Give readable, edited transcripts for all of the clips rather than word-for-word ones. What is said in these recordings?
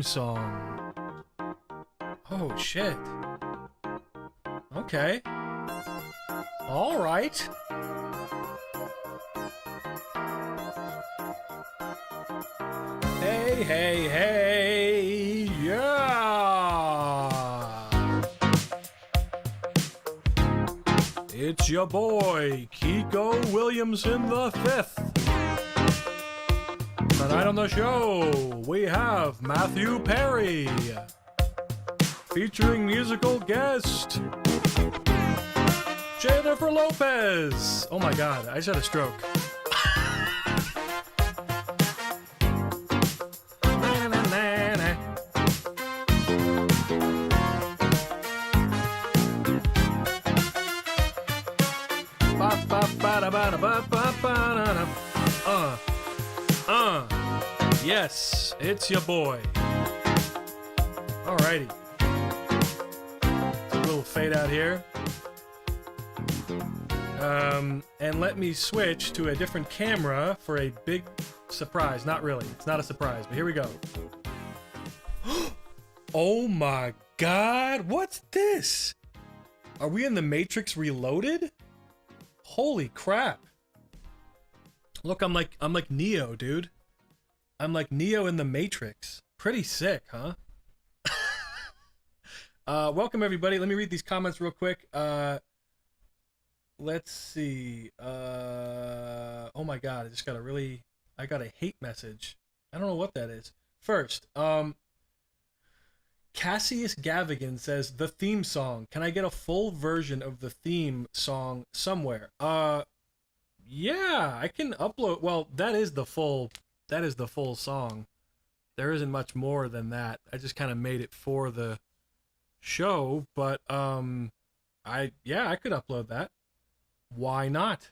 song. Oh, shit. Okay. All right. Hey, hey, hey, yeah! It's your boy, Kiko Williamson the Fifth. Tonight on the show, we have Matthew Perry, featuring musical guest Jennifer Lopez. Oh my god, I just had a stroke. Yes, it's your boy. Alrighty. A little fade out here. And let me switch to a different camera for a big surprise. Not really. It's not a surprise, but here we go. Oh my god, what's this? Are we in the Matrix Reloaded? Holy crap. Look, I'm like Neo, dude. I'm like Neo in the Matrix. Pretty sick, huh? Welcome everybody. Let me read these comments real quick. Let's see. Oh my god, I just got I got a hate message. I don't know what that is. First, Cassius Gavigan says the theme song. Can I get a full version of the theme song somewhere? Yeah, I can upload. Well, that is the full song. There isn't much more than that. I just kind of made it for the show, but I could upload that. Why not?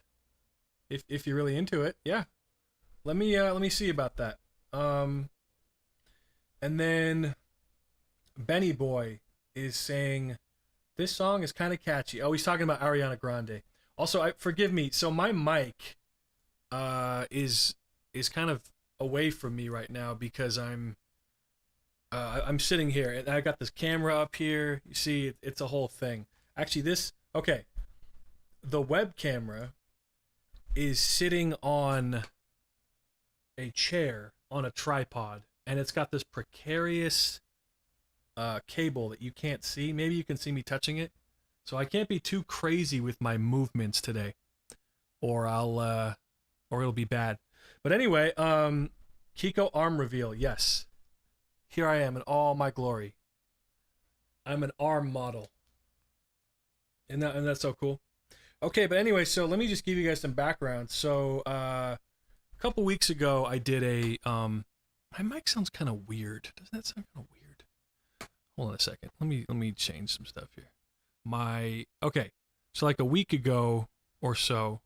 If you're really into it, yeah. Let me see about that. And then Benny Boy is saying this song is kind of catchy. Oh, he's talking about Ariana Grande. Also, forgive me. So my mic is kind of away from me right now because I'm sitting here and I got this camera up here. You see, it's a whole thing. Actually, the web camera is sitting on a chair on a tripod, and it's got this precarious cable that you can't see. Maybe you can see me touching it, so I can't be too crazy with my movements today, or it'll be bad. But anyway, Kiko arm reveal. Yes, here I am in all my glory. I'm an arm model, and that's so cool. Okay, but anyway, so let me just give you guys some background. So a couple weeks ago, I did my mic sounds kind of weird. Doesn't that sound kind of weird? Hold on a second. Let me change some stuff here. Okay, so like a week ago or so,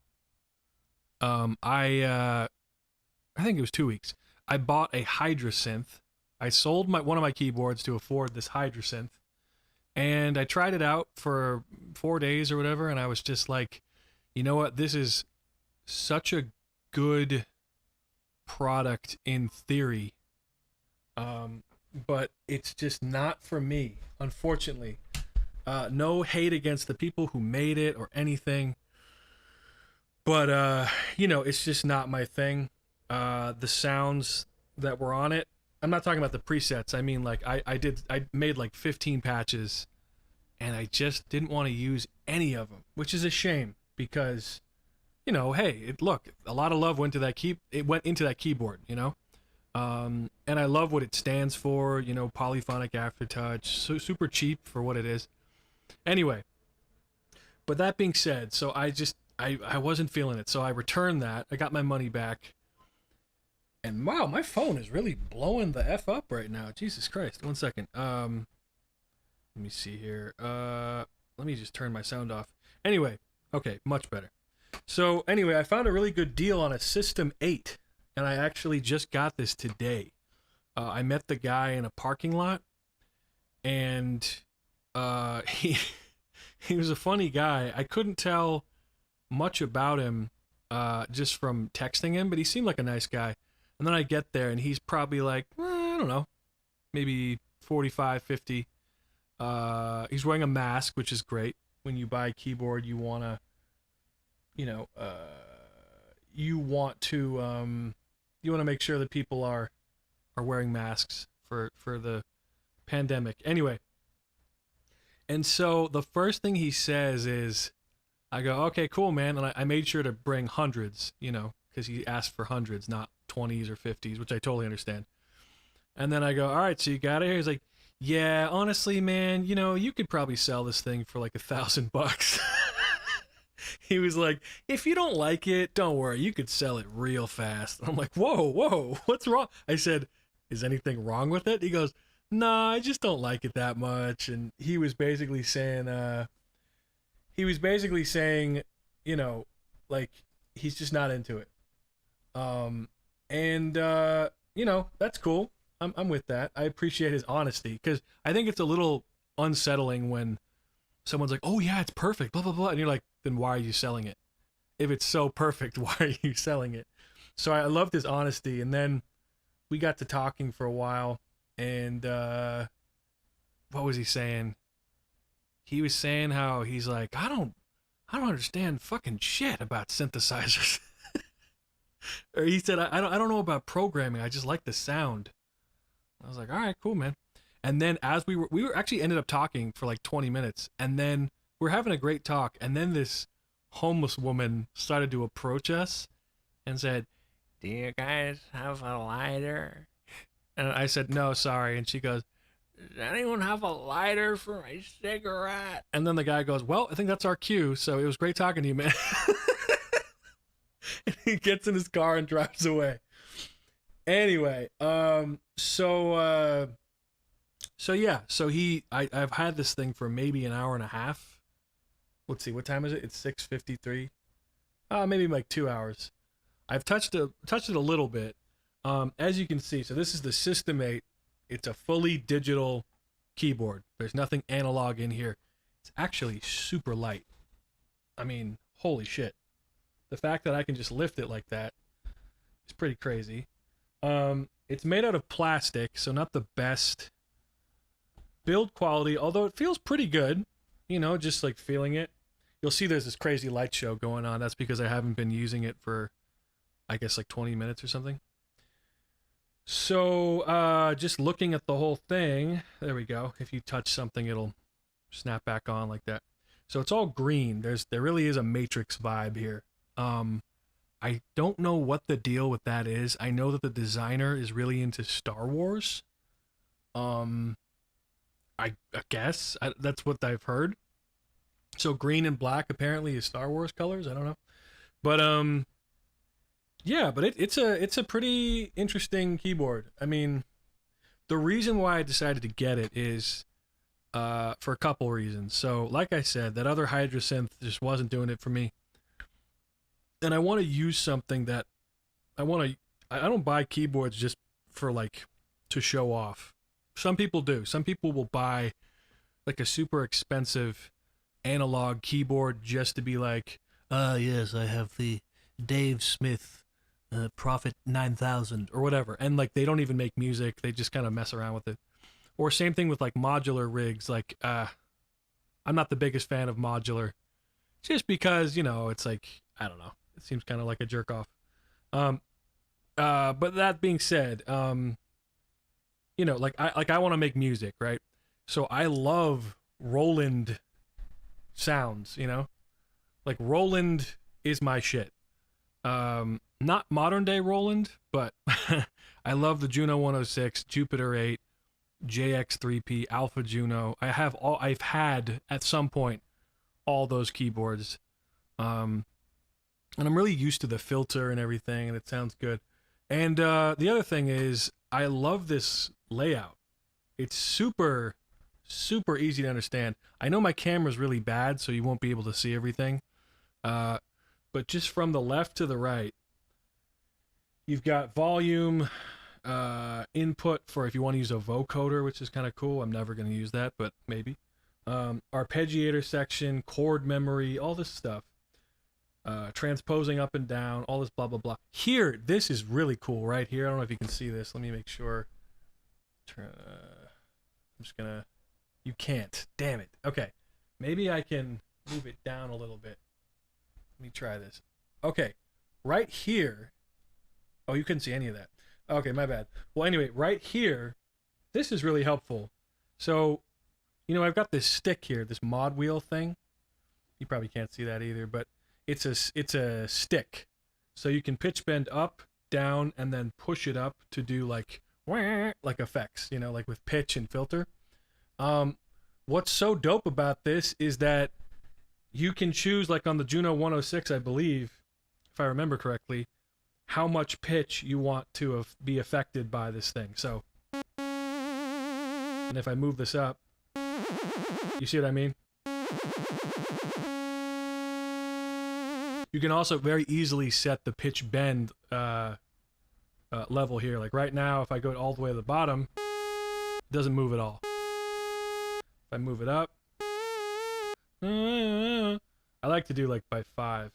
I think it was 2 weeks. I bought a Hydrasynth. I sold one of my keyboards to afford this Hydrasynth, and I tried it out for 4 days or whatever, and I was just like, you know what? This is such a good product in theory, but it's just not for me, unfortunately. No hate against the people who made it or anything, but it's just not my thing. The sounds that were on it, I'm not talking about the presets. I mean, like I made like 15 patches, and I just didn't want to use any of them, which is a shame because, hey, look, a lot of love went into that keyboard, and I love what it stands for, polyphonic aftertouch, so super cheap for what it is. Anyway, but that being said, so I wasn't feeling it, so I returned that. I got my money back. And wow, my phone is really blowing the F up right now. Jesus Christ. 1 second. Let me see here. Let me just turn my sound off. Anyway, okay, much better. So anyway, I found a really good deal on a System 8, and I actually just got this today. I met the guy in a parking lot, and he was a funny guy. I couldn't tell much about him just from texting him, but he seemed like a nice guy. And then I get there, and he's probably like, I don't know, maybe 45, 50. He's wearing a mask, which is great. When you buy a keyboard, you want to, you know, you want to make sure that people are wearing masks for the pandemic. Anyway, and so the first thing he says is, I go, okay, cool, man. And I made sure to bring hundreds, because he asked for hundreds, not 20s or 50s, which I totally understand. And then I go, all right, so you got it here? He's like, yeah, honestly, man, you could probably sell this thing for like $1,000. He was like, if you don't like it, don't worry, you could sell it real fast. I'm like, whoa, what's wrong? I said, is anything wrong with it? He goes, nah, I just don't like it that much. And he was basically saying, like, he's just not into it. That's cool. I'm with that. I appreciate his honesty, because I think it's a little unsettling when someone's like, oh yeah, it's perfect, blah, blah, blah. And you're like, then why are you selling it? If it's so perfect, why are you selling it? So I loved his honesty. And then we got to talking for a while, and what was he saying? He was saying how he's like, I don't understand fucking shit about synthesizers. Or he said, I don't know about programming, I just like the sound. I was like, all right, cool, man. And then as we were actually ended up talking for like 20 minutes, and then we're having a great talk, and then this homeless woman started to approach us and said, do you guys have a lighter? And I said, no, sorry. And she goes, does anyone have a lighter for my cigarette? And then the guy goes, well, I think that's our cue, so it was great talking to you, man. And he gets in his car and drives away. Anyway, so I've had this thing for maybe an hour and a half. Let's see, what time is it? It's 6:53. Maybe like 2 hours. I've touched it a little bit. As you can see, so this is the System 8. It's a fully digital keyboard. There's nothing analog in here. It's actually super light. I mean, holy shit. The fact that I can just lift it like that is pretty crazy. It's made out of plastic, so not the best build quality, although it feels pretty good, just like feeling it. You'll see there's this crazy light show going on. That's because I haven't been using it for, I guess, like 20 minutes or something. So, just looking at the whole thing, there we go. If you touch something, it'll snap back on like that. So it's all green. There really is a Matrix vibe here. I don't know what the deal with that is. I know that the designer is really into Star Wars. I guess that's what I've heard. So green and black apparently is Star Wars colors. I don't know, but yeah. But it's a pretty interesting keyboard. I mean, the reason why I decided to get it is for a couple reasons. So, like I said, that other Hydrasynth just wasn't doing it for me. And I want to use something that I don't buy keyboards just for like to show off. Some people do. Some people will buy like a super expensive analog keyboard just to be like, yes, I have the Dave Smith Prophet 9000 or whatever. And like they don't even make music. They just kind of mess around with it. Or same thing with like modular rigs. Like I'm not the biggest fan of modular just because, it's like, I don't know. It seems kind of like a jerk off. But that being said, I want to make music, right? So I love Roland sounds, like Roland is my shit. Not modern day Roland, but I love the Juno 106, Jupiter 8, JX3P, Alpha Juno. I've had at some point all those keyboards. And I'm really used to the filter and everything, and it sounds good. And the other thing is, I love this layout. It's super, super easy to understand. I know my camera's really bad, so you won't be able to see everything. But just from the left to the right, you've got volume, input for if you want to use a vocoder, which is kind of cool. I'm never going to use that, but maybe. Arpeggiator section, chord memory, all this stuff. Transposing up and down, all this blah blah blah. Here, this is really cool right here. I don't know if you can see this. Let me make sure. I'm just gonna. You can't. Damn it. Okay. Maybe I can move it down a little bit. Let me try this. Okay. Right here. Oh, you couldn't see any of that. Okay, my bad. Well, anyway, right here, this is really helpful. So, you know, I've got this stick here, this mod wheel thing. You probably can't see that either, but it's a stick. So you can pitch bend up, down, and then push it up to do like effects, you know, like with pitch and filter. What's so dope about this is that you can choose, like on the Juno 106, I believe, if I remember correctly, how much pitch you want to be affected by this thing. So, and if I move this up, you see what I mean? You can also very easily set the pitch bend level here. Like right now, if I go all the way to the bottom, it doesn't move at all. If I move it up, I like to do like by 5.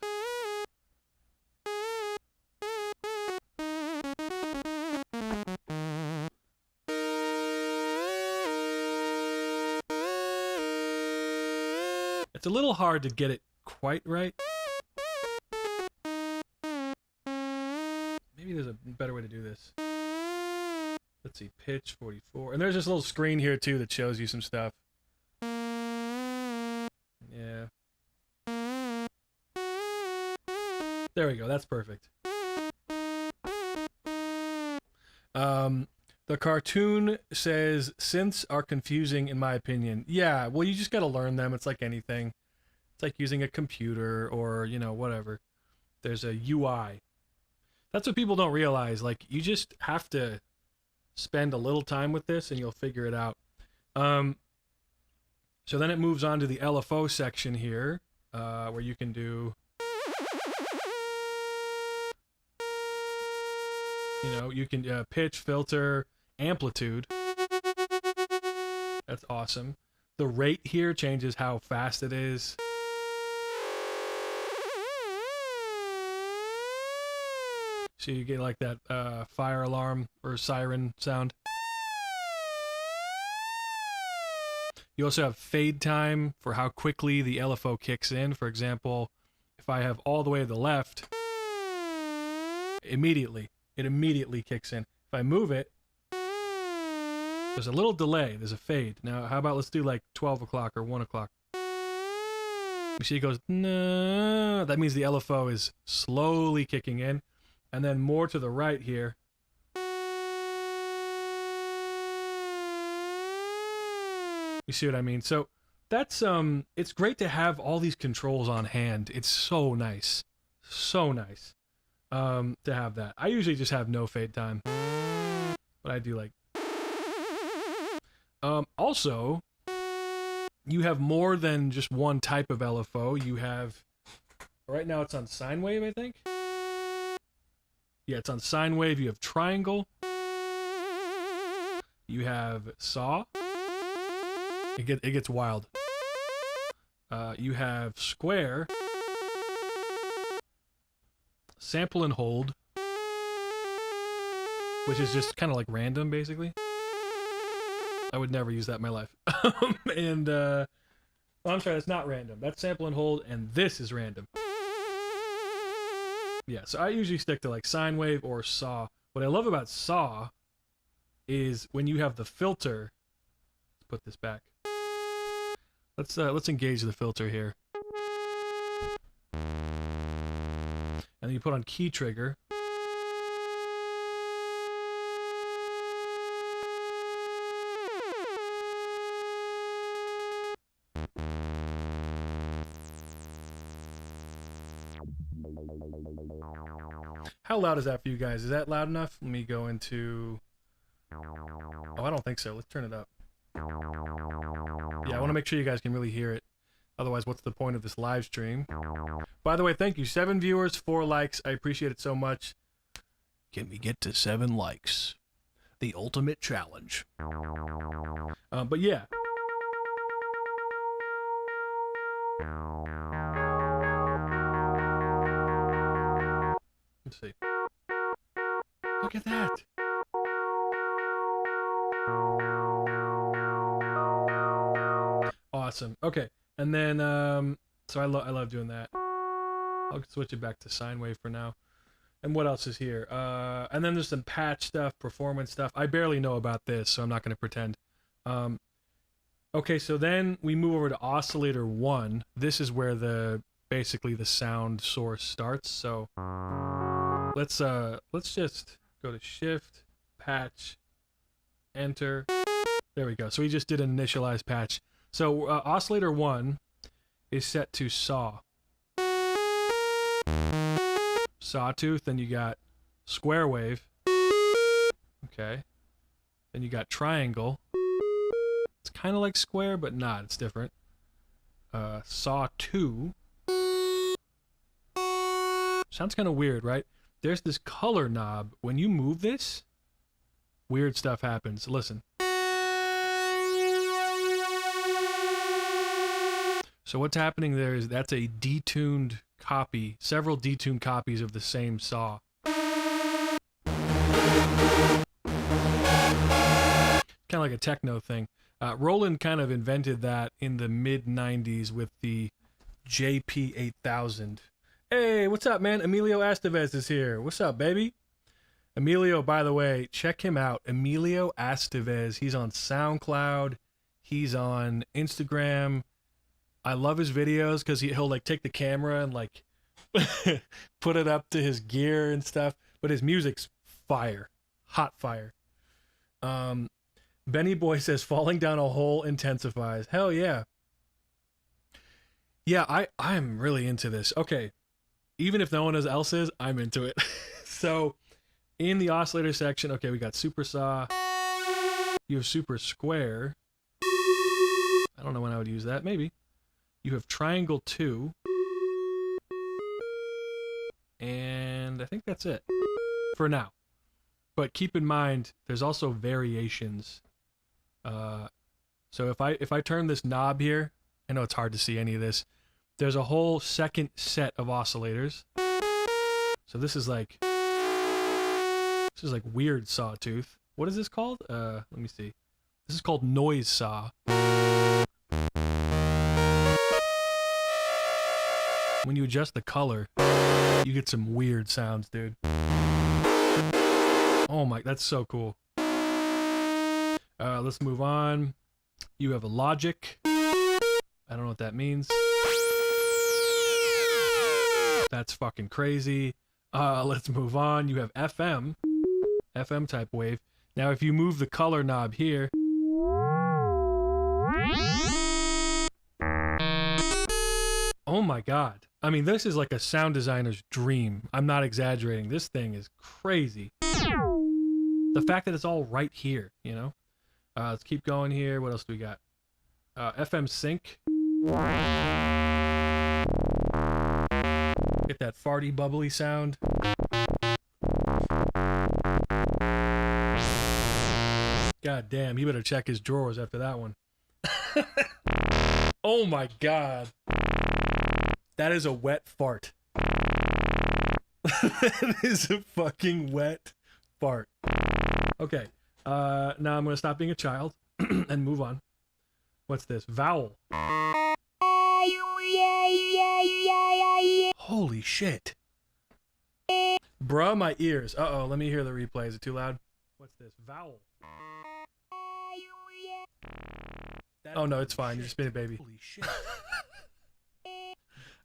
It's a little hard to get it quite right. Maybe there's a better way to do this. Let's see, pitch 44. And there's this little screen here too that shows you some stuff. Yeah. There we go, that's perfect. The cartoon says synths are confusing in my opinion. Yeah, well, you just got to learn them. It's like anything. It's like using a computer or, you know, whatever. There's a UI. That's what people don't realize. Like, you just have to spend a little time with this and you'll figure it out. So then it moves on to the LFO section here, where you can do, you know, you can pitch, filter, amplitude. That's awesome. The rate here changes how fast it is. So you get like that fire alarm or siren sound. You also have fade time for how quickly the LFO kicks in. For example, if I have all the way to the left, it immediately kicks in. If I move it, there's a little delay. There's a fade. Now, how about let's do like 12 o'clock or 1 o'clock. You see it goes, no. That means the LFO is slowly kicking in. And then more to the right here. You see what I mean? So that's it's great to have all these controls on hand. It's so nice. So nice. To have that. I usually just have no fade time. But I do like. Also, you have more than just one type of LFO. You have, right now it's on sine wave, I think. Yeah, it's on sine wave. You have triangle. You have saw. It gets wild. You have square. Sample and hold. Which is just kind of like random, basically. I would never use that in my life. And, well, I'm sorry, that's not random. That's sample and hold, and this is random. Yeah, so I usually stick to like sine wave or saw. What I love about saw is when you have the filter. Let's put this back. Let's engage the filter here. And then you put on key trigger. How loud is that for you guys? Is that loud enough? Let me go into... Oh, I don't think so. Let's turn it up. Yeah, I want to make sure you guys can really hear it. Otherwise, what's the point of this live stream? By the way, thank you. 7 viewers, 4 likes. I appreciate it so much. Can we get to 7 likes? The ultimate challenge. But yeah. Let's see. Look at that. Awesome. Okay, and then so I love doing that. I'll switch it back to sine wave for now. And what else is here? And then there's some patch stuff, performance stuff. I barely know about this, so I'm not going to pretend. Okay, so then we move over to oscillator 1. This is where basically the sound source starts. So let's just go to shift, patch, enter. There we go. So we just did an initialized patch. So oscillator 1 is set to saw. Sawtooth, then you got square wave. Okay. Then you got triangle. It's kind of like square, but not. It's different. Saw 2. Sounds kind of weird, right? There's this color knob. When you move this, weird stuff happens. Listen. So what's happening there is that's a detuned copy, several detuned copies of the same saw. Kind of like a techno thing. Roland kind of invented that in the mid-90s with the JP8000. Hey, what's up, man? Emilio Estevez is here. What's up, baby? Emilio, by the way, check him out. Emilio Estevez. He's on SoundCloud. He's on Instagram. I love his videos because he'll like take the camera and like put it up to his gear and stuff. But his music's fire. Hot fire. Benny Boy says falling down a hole intensifies. Hell yeah. Yeah, I'm really into this. Okay. Even if no one else is, I'm into it. So in the oscillator section, okay, we got super saw. You have super square. I don't know when I would use that. Maybe. You have triangle 2. And I think that's it for now. But keep in mind, there's also variations. So if I turn this knob here, I know it's hard to see any of this. There's a whole second set of oscillators. So this is like weird sawtooth. What is this called? Let me see. This is called noise saw. When you adjust the color, you get some weird sounds, dude. Oh my, that's so cool. Let's move on. You have a logic. I don't know what that means. That's fucking crazy. Let's move on. You have FM type wave. Now if you move the color knob here, oh my god. I mean, this is like a sound designer's dream. I'm not exaggerating. This thing is crazy. The fact that it's all right here, you know? Let's keep going here. What else do we got? FM sync. Get that farty, bubbly sound. God damn, he better check his drawers after that one. Oh my god. That is a wet fart. That is a fucking wet fart. Okay. Now I'm going to stop being a child and move on. What's this? Vowel. Holy shit. Bruh, my ears. Uh-oh, let me hear the replay. Is it too loud? What's this? Vowel. Oh no, it's fine. You're just being a baby. Holy shit.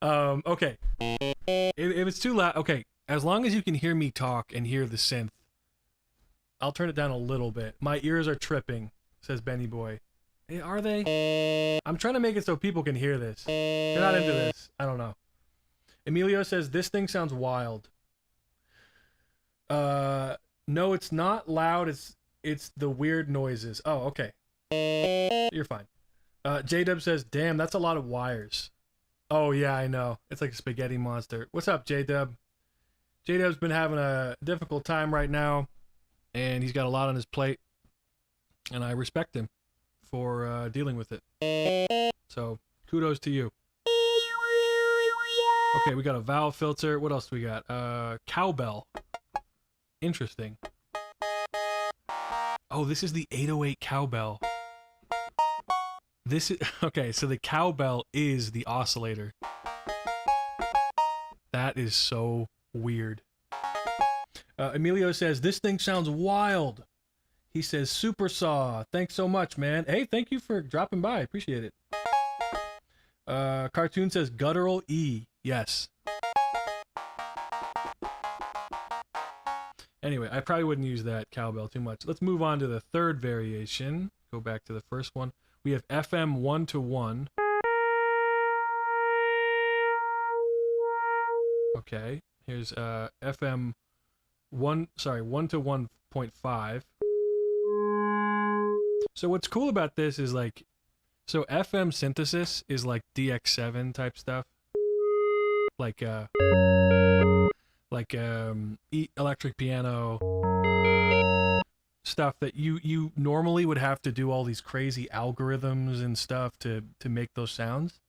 Okay. If it's too loud, okay. As long as you can hear me talk and hear the synth, I'll turn it down a little bit. My ears are tripping, says Benny Boy. Hey, are they? I'm trying to make it so people can hear this. They're not into this. I don't know. Emilio says, this thing sounds wild. No, it's not loud. It's the weird noises. Oh, okay. You're fine. J-Dub says, damn, that's a lot of wires. Oh, yeah, I know. It's like a spaghetti monster. What's up, J-Dub? J-Dub's been having a difficult time right now, and he's got a lot on his plate, and I respect him for dealing with it. So, kudos to you. Okay, we got a vowel filter. What else do we got? Cowbell. Interesting. Oh, this is the 808 cowbell. This is okay. So the cowbell is the oscillator. That is so weird. Emilio says this thing sounds wild. He says super saw. Thanks so much, man. Hey, thank you for dropping by. Appreciate it. Cartoon says guttural E. Yes. Anyway, I probably wouldn't use that cowbell too much. Let's move on to the third variation. Go back to the first one. We have FM 1 to 1. Okay. Here's FM 1 to 1.5. So what's cool about this is like, so FM synthesis is like DX7 type stuff, like electric piano stuff that you normally would have to do all these crazy algorithms and stuff to make those sounds,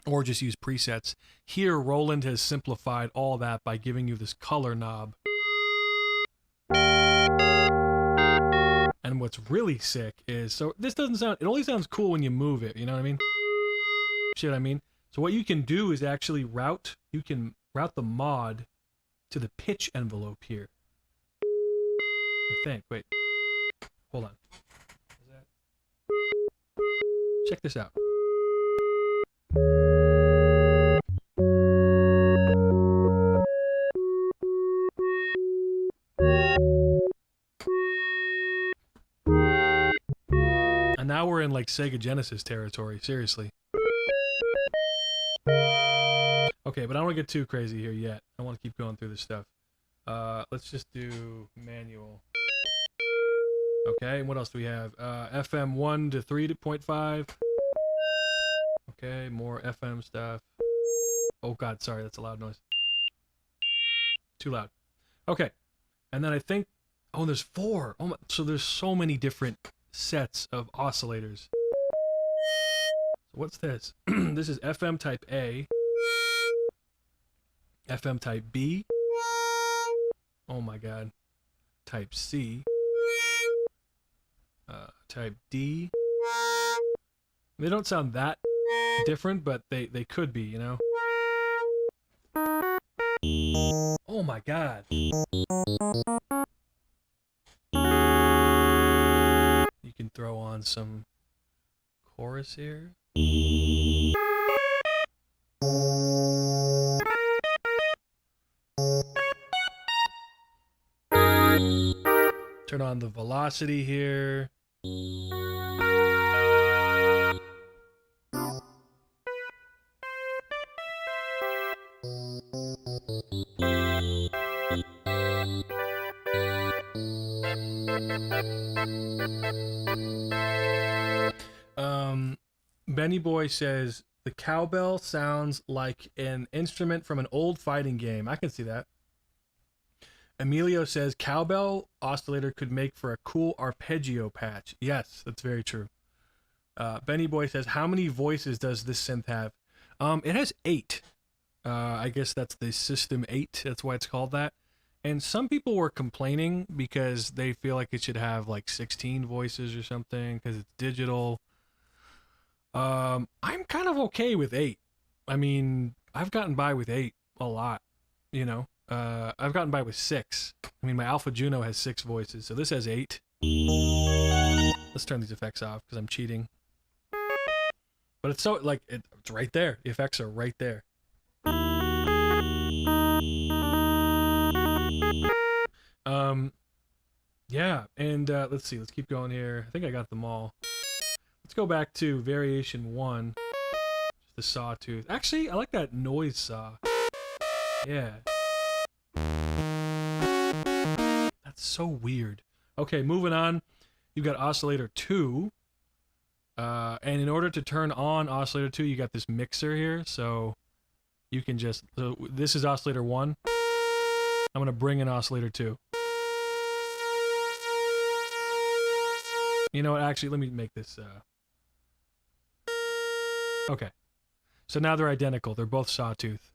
or just use presets. Here, Roland has simplified all that by giving you this color knob. And what's really sick is, so this doesn't sound, it only sounds cool when you move it, you know what I mean? See what I mean? So what you can do is actually route the mod to the pitch envelope here. I think, wait, hold on. Check this out. And now we're in like Sega Genesis territory, seriously. Okay, but I don't want to get too crazy here yet. I want to keep going through this stuff. Let's just do manual. Okay, and what else do we have? FM 1 to 3.5. Okay, more FM stuff. Oh god, sorry, that's a loud noise. Too loud. Okay, and then I think, oh, there's 4. Oh my, so there's so many different sets of oscillators. So what's this? This is FM type A. FM type B. Oh my god. Type C. Type D. They don't sound that different, but they could be, you know? Oh my god. You can throw on some chorus here. Turn on the velocity here. Benny Boy says the cowbell sounds like an instrument from an old fighting game. I can see that. Emilio says cowbell oscillator could make for a cool arpeggio patch. Yes, that's very true. Benny Boy says, how many voices does this synth have? It has 8. I guess that's the System 8. That's why it's called that. And some people were complaining because they feel like it should have like 16 voices or something because it's digital. I'm kind of okay with 8. I mean, I've gotten by with 8 a lot, you know. I've gotten by with 6. I mean, my Alpha Juno has 6 voices, so this has 8. Let's turn these effects off because I'm cheating. But it's so, like, it's right there. The effects are right there. Yeah, and let's see. Let's keep going here. I think I got them all. Let's go back to variation 1. Just the sawtooth. Actually, I like that noise saw. Yeah. That's so weird. Okay, moving on. You've got oscillator 2. And in order to turn on oscillator 2, you got this mixer here. So you can just... So this is oscillator 1. I'm going to bring in oscillator 2. You know what? Actually, let me make this... Okay. So now they're identical. They're both sawtooth.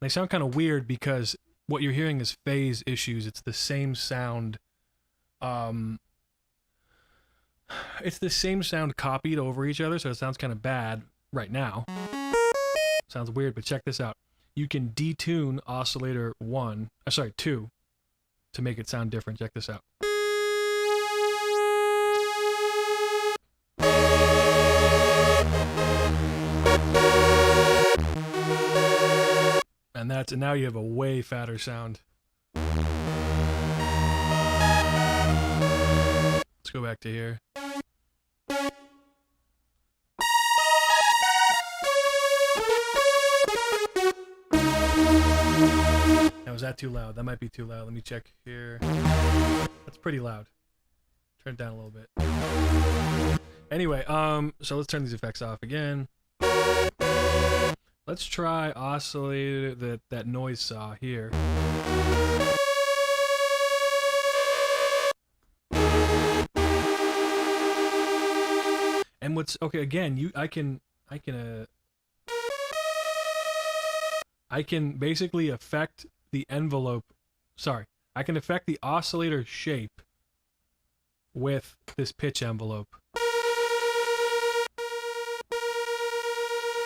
They sound kind of weird because what you're hearing is phase issues. It's the same sound. It's the same sound copied over each other, so it sounds kind of bad right now. Sounds weird, but check this out. You can detune oscillator 2 to make it sound different. Check this out. And now you have a way fatter sound. Let's go back to here. Now, is that too loud? That might be too loud. Let me check here. That's pretty loud. Turn it down a little bit. Anyway, so let's turn these effects off again. Let's try oscillator, that noise saw here. And what's okay again? I can basically affect the envelope. Sorry, I can affect the oscillator shape with this pitch envelope.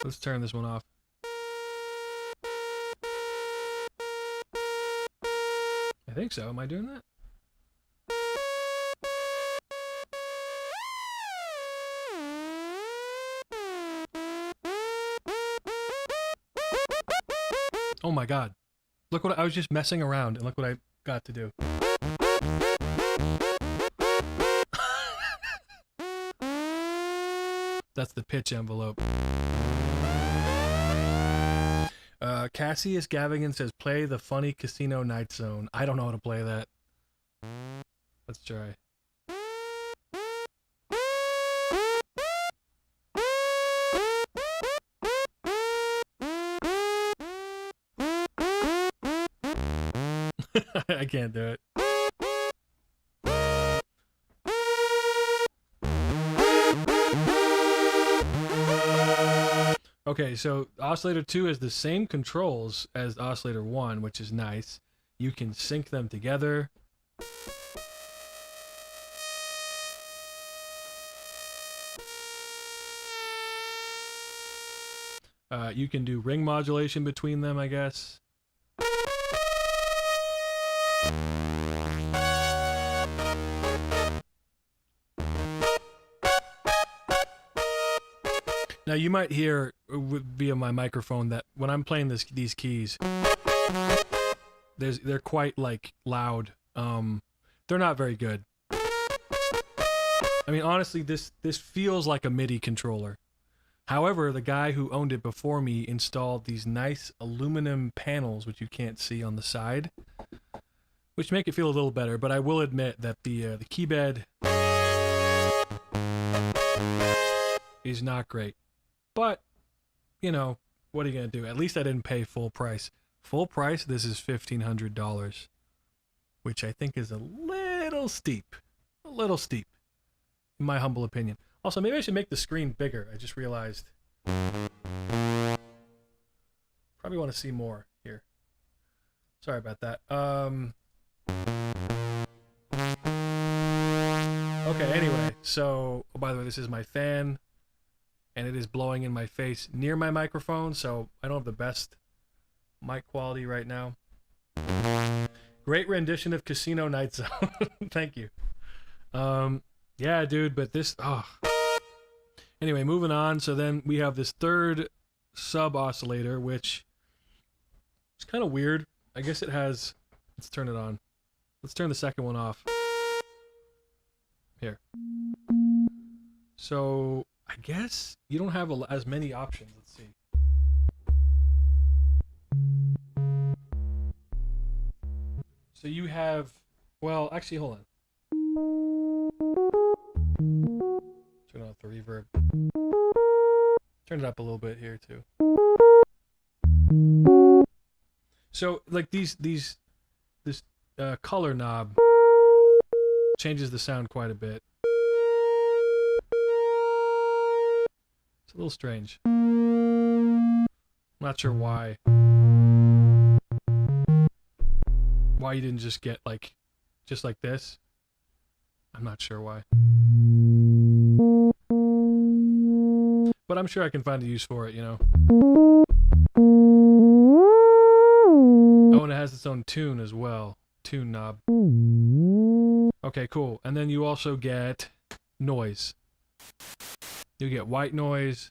Let's turn this one off. I think so. Am I doing that? Oh my god. Look what I was just messing around and look what I got to do. That's the pitch envelope. Cassius Gavigan says, play the funny Casino Night Zone. I don't know how to play that. Let's try. I can't do it. Okay, so oscillator 2 has the same controls as oscillator 1, which is nice. You can sync them together. You can do ring modulation between them, I guess. Now you might hear via my microphone that when I'm playing these keys, they're quite like loud. They're not very good. I mean, honestly, this feels like a MIDI controller. However, the guy who owned it before me installed these nice aluminum panels, which you can't see on the side, which make it feel a little better. But I will admit that the key bed is not great. But, you know, what are you going to do? At least I didn't pay full price. Full price, this is $1,500, which I think is a little steep. A little steep, in my humble opinion. Also, maybe I should make the screen bigger. I just realized. Probably want to see more here. Sorry about that. Okay, anyway. So, oh, by the way, this is my fan. And it is blowing in my face near my microphone, so I don't have the best mic quality right now. Great rendition of Casino Night Zone. Thank you. Yeah, dude, but this... Oh. Anyway, moving on. So then we have this third sub-oscillator, which is kind of weird. I guess it has... Let's turn it on. Let's turn the second one off. Here. So... I guess you don't have as many options. Let's see. So you have, well, actually, hold on. Turn off the reverb. Turn it up a little bit here too. So like this color knob changes the sound quite a bit. It's a little strange. Not sure why. Why you didn't just get like, just like this. I'm not sure why. but I'm sure I can find a use for it, you know. Oh, and it has its own tune as well. Tune knob. Okay, cool. And then you also get noise. You get white noise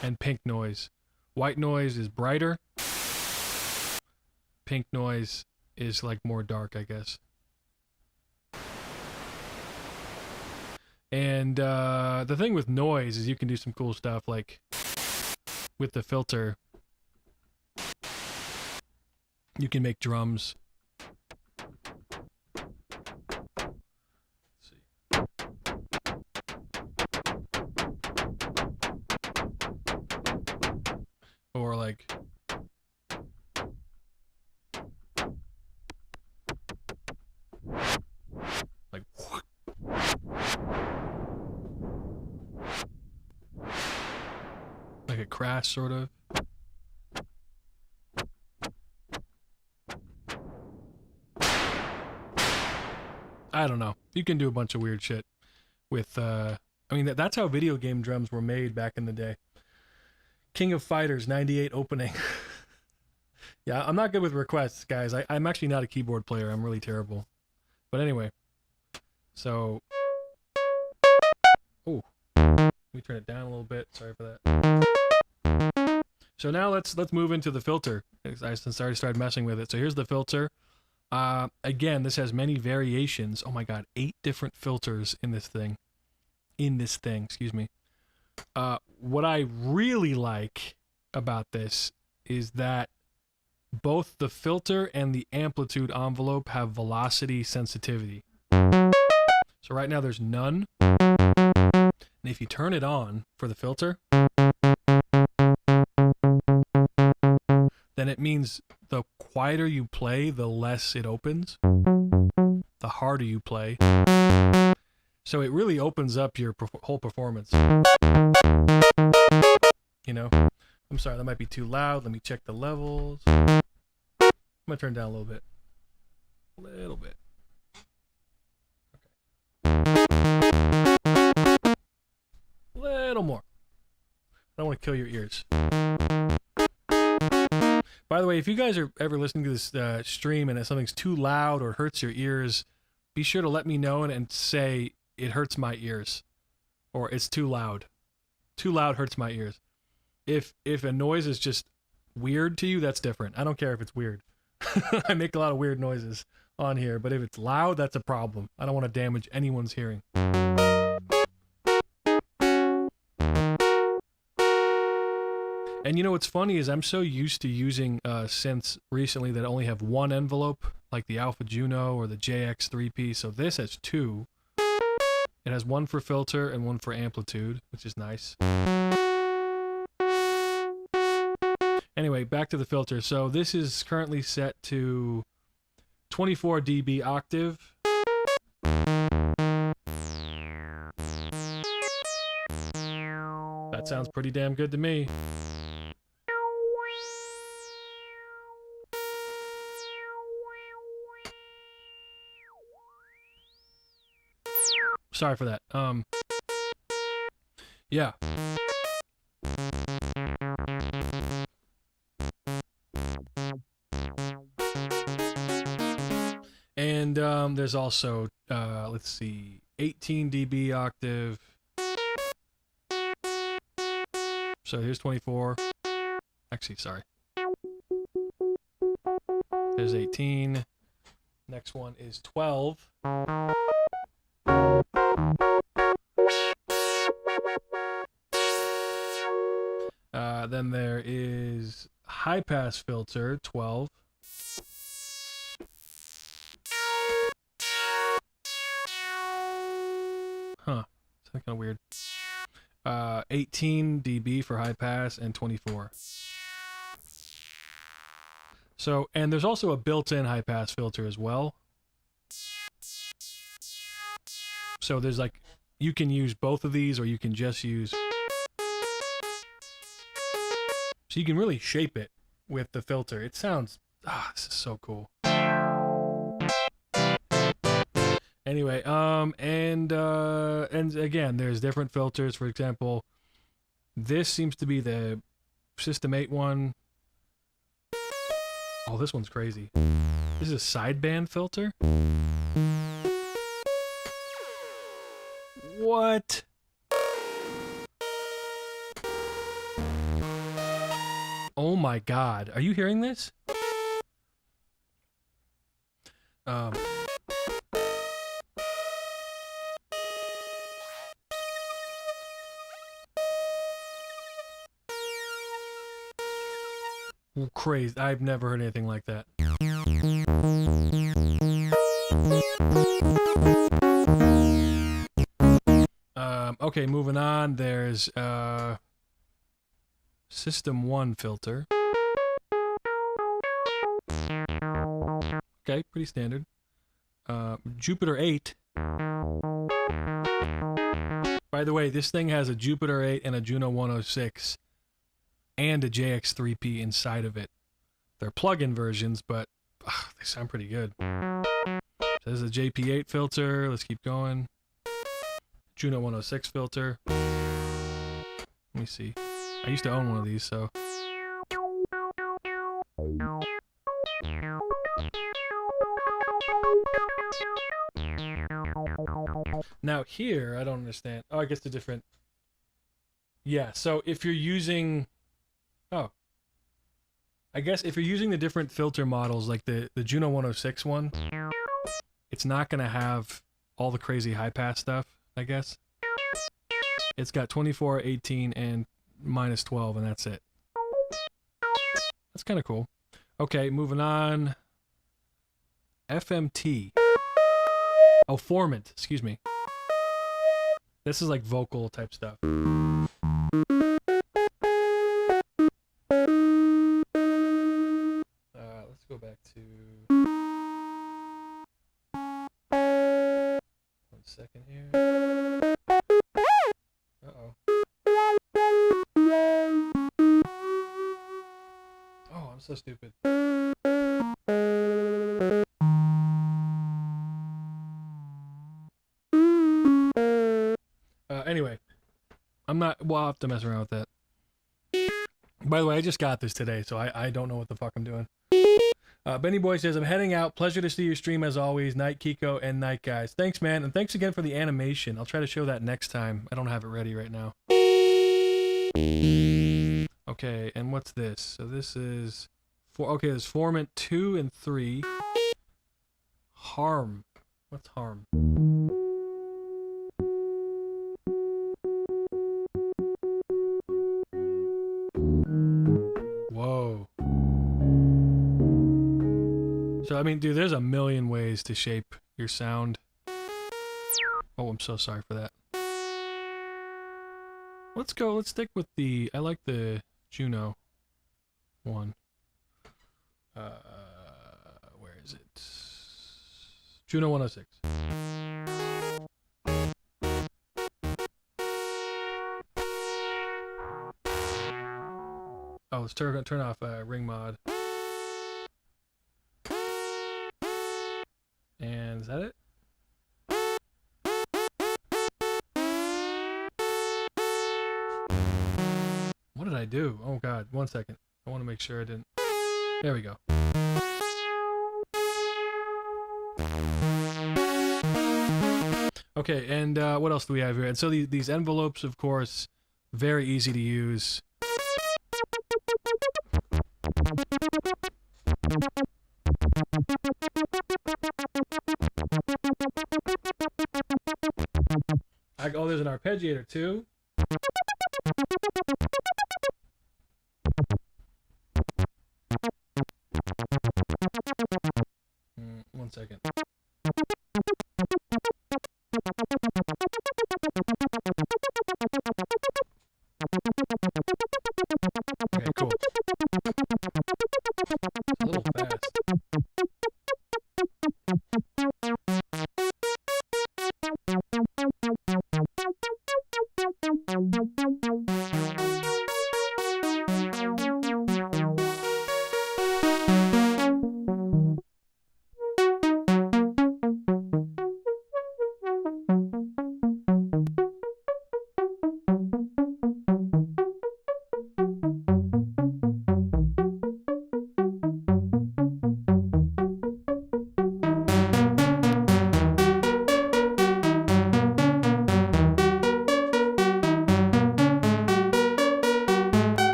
and pink noise. White noise is brighter. Pink noise is like more dark, I guess. And the thing with noise is you can do some cool stuff, like with the filter. You can make drums. Let's see. Or like a crash sort of. I don't know. You can do a bunch of weird shit with I mean that's how video game drums were made back in the day. King of Fighters 98 opening. Yeah, I'm not good with requests, guys. I'm actually not a keyboard player. I'm really terrible. But anyway. So oh. Let me turn it down a little bit. Sorry for that. So now let's move into the filter. I started messing with it. So here's the filter. Again, this has many variations. Oh my god, 8 different filters in this thing. Excuse me. What I really like about this is that both the filter and the amplitude envelope have velocity sensitivity. So right now there's none. And if you turn it on for the filter, then it means the quieter you play, the less it opens. The harder you play. So it really opens up your whole performance. You know? I'm sorry, that might be too loud. Let me check the levels. I'm going to turn it down a little bit. A little bit. Okay. A little more. I don't want to kill your ears. By the way, if you guys are ever listening to this stream and if something's too loud or hurts your ears, be sure to let me know and say it hurts my ears, or it's too loud. Too loud hurts my ears. If a noise is just weird to you, that's different. I don't care if it's weird. I make a lot of weird noises on here, but if it's loud, that's a problem. I don't want to damage anyone's hearing. And you know what's funny is I'm so used to using synths recently that only have one envelope, like the Alpha Juno or the JX3P. So this has 2. It has one for filter and one for amplitude, which is nice. Anyway, back to the filter. So this is currently set to 24 dB octave. That sounds pretty damn good to me. Sorry for that. Yeah. And there's also let's see, 18 dB octave. So here's 24. Actually, sorry. There's 18. Next one is 12. Then there is high pass filter 12. Huh, that's kind of weird. 18 dB for high pass and 24. So, and there's also a built-in high pass filter as well. So there's like, you can use both of these or you can just use... So you can really shape it with the filter. It sounds... this is so cool. Anyway, and again, there's different filters. For example, This seems to be the System 8 one. Oh, this one's crazy. This is a sideband filter? What? Oh my god. Are you hearing this? Crazy. I've never heard anything like that. Okay, moving on. There's System 1 filter. Okay, pretty standard. Jupiter 8. By the way, this thing has a Jupiter 8 and a Juno 106 and a JX3P inside of it. They're plug-in versions, but they sound pretty good. So there's a JP8 filter. Let's keep going. Juno 106 filter. Let me see. I used to own one of these, so. Now here, I don't understand. Oh, I guess the different. Yeah, so if you're using. Oh. I guess if you're using the different filter models, like the Juno 106 one, it's not going to have all the crazy high pass stuff, I guess. It's got 24, 18, and minus 12, and that's it. That's kind of cool. Okay, moving on. FMT. Oh, Formant, excuse me. This is like vocal type stuff. Let's go back to... 1 second here. Uh-oh. Oh, I'm so stupid. Anyway, we'll have to mess around with that. By the way, I just got this today, so I don't know what the fuck I'm doing. Benny Boy says, I'm heading out. Pleasure to see your stream as always. Night Kiko and Night Guys. Thanks, man. And thanks again for the animation. I'll try to show that next time. I don't have it ready right now. Okay, and what's this? So this is... Okay, there's Formant 2 and 3. Harm. What's Harm? Whoa. So, I mean, dude, there's a million ways to shape your sound. Oh, I'm so sorry for that. Let's stick with the... I like the Juno one. Where is it? Juno 106. Oh, let's turn off ring mod. And is that it? What did I do? Oh god, 1 second. I want to make sure I didn't. There we go. Okay, and what else do we have here? And so these envelopes, of course, very easy to use. Oh, there's an arpeggiator too. One second. Okay, cool. It's a little fast.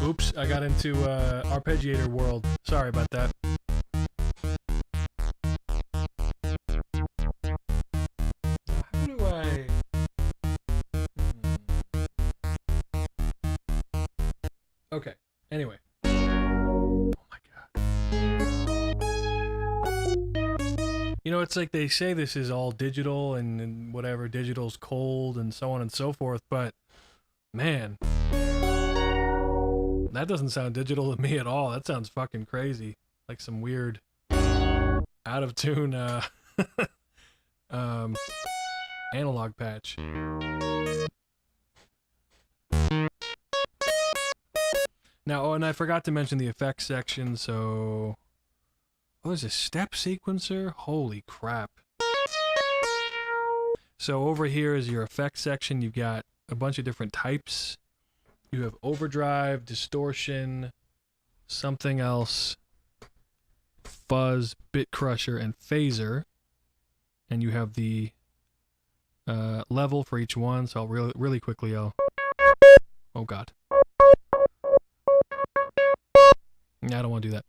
Oops, I got into arpeggiator world. Sorry about that. How do I... Okay, anyway. Oh my god. You know, it's like they say this is all digital and whatever, digital's cold and so on and so forth, but man, that doesn't sound digital to me at all. That sounds fucking crazy. Like some weird out of tune analog patch. Now, oh, and I forgot to mention the effects section, so... Oh, there's a step sequencer? Holy crap. So over here is your effects section. You've got a bunch of different types. You have overdrive, distortion, something else, fuzz, bit crusher, and phaser. And you have the level for each one, so I'll really quickly, oh god. I don't want to do that.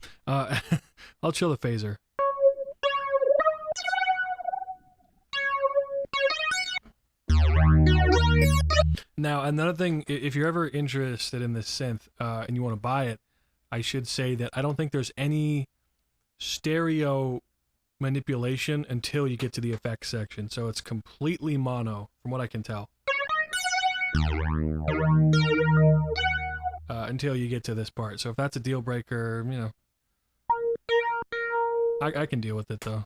I'll chill the phaser. Now, another thing, if you're ever interested in this synth and you want to buy it, I should say that I don't think there's any stereo manipulation until you get to the effects section. So it's completely mono, from what I can tell. Until you get to this part. So if that's a deal breaker, you know, I can deal with it though.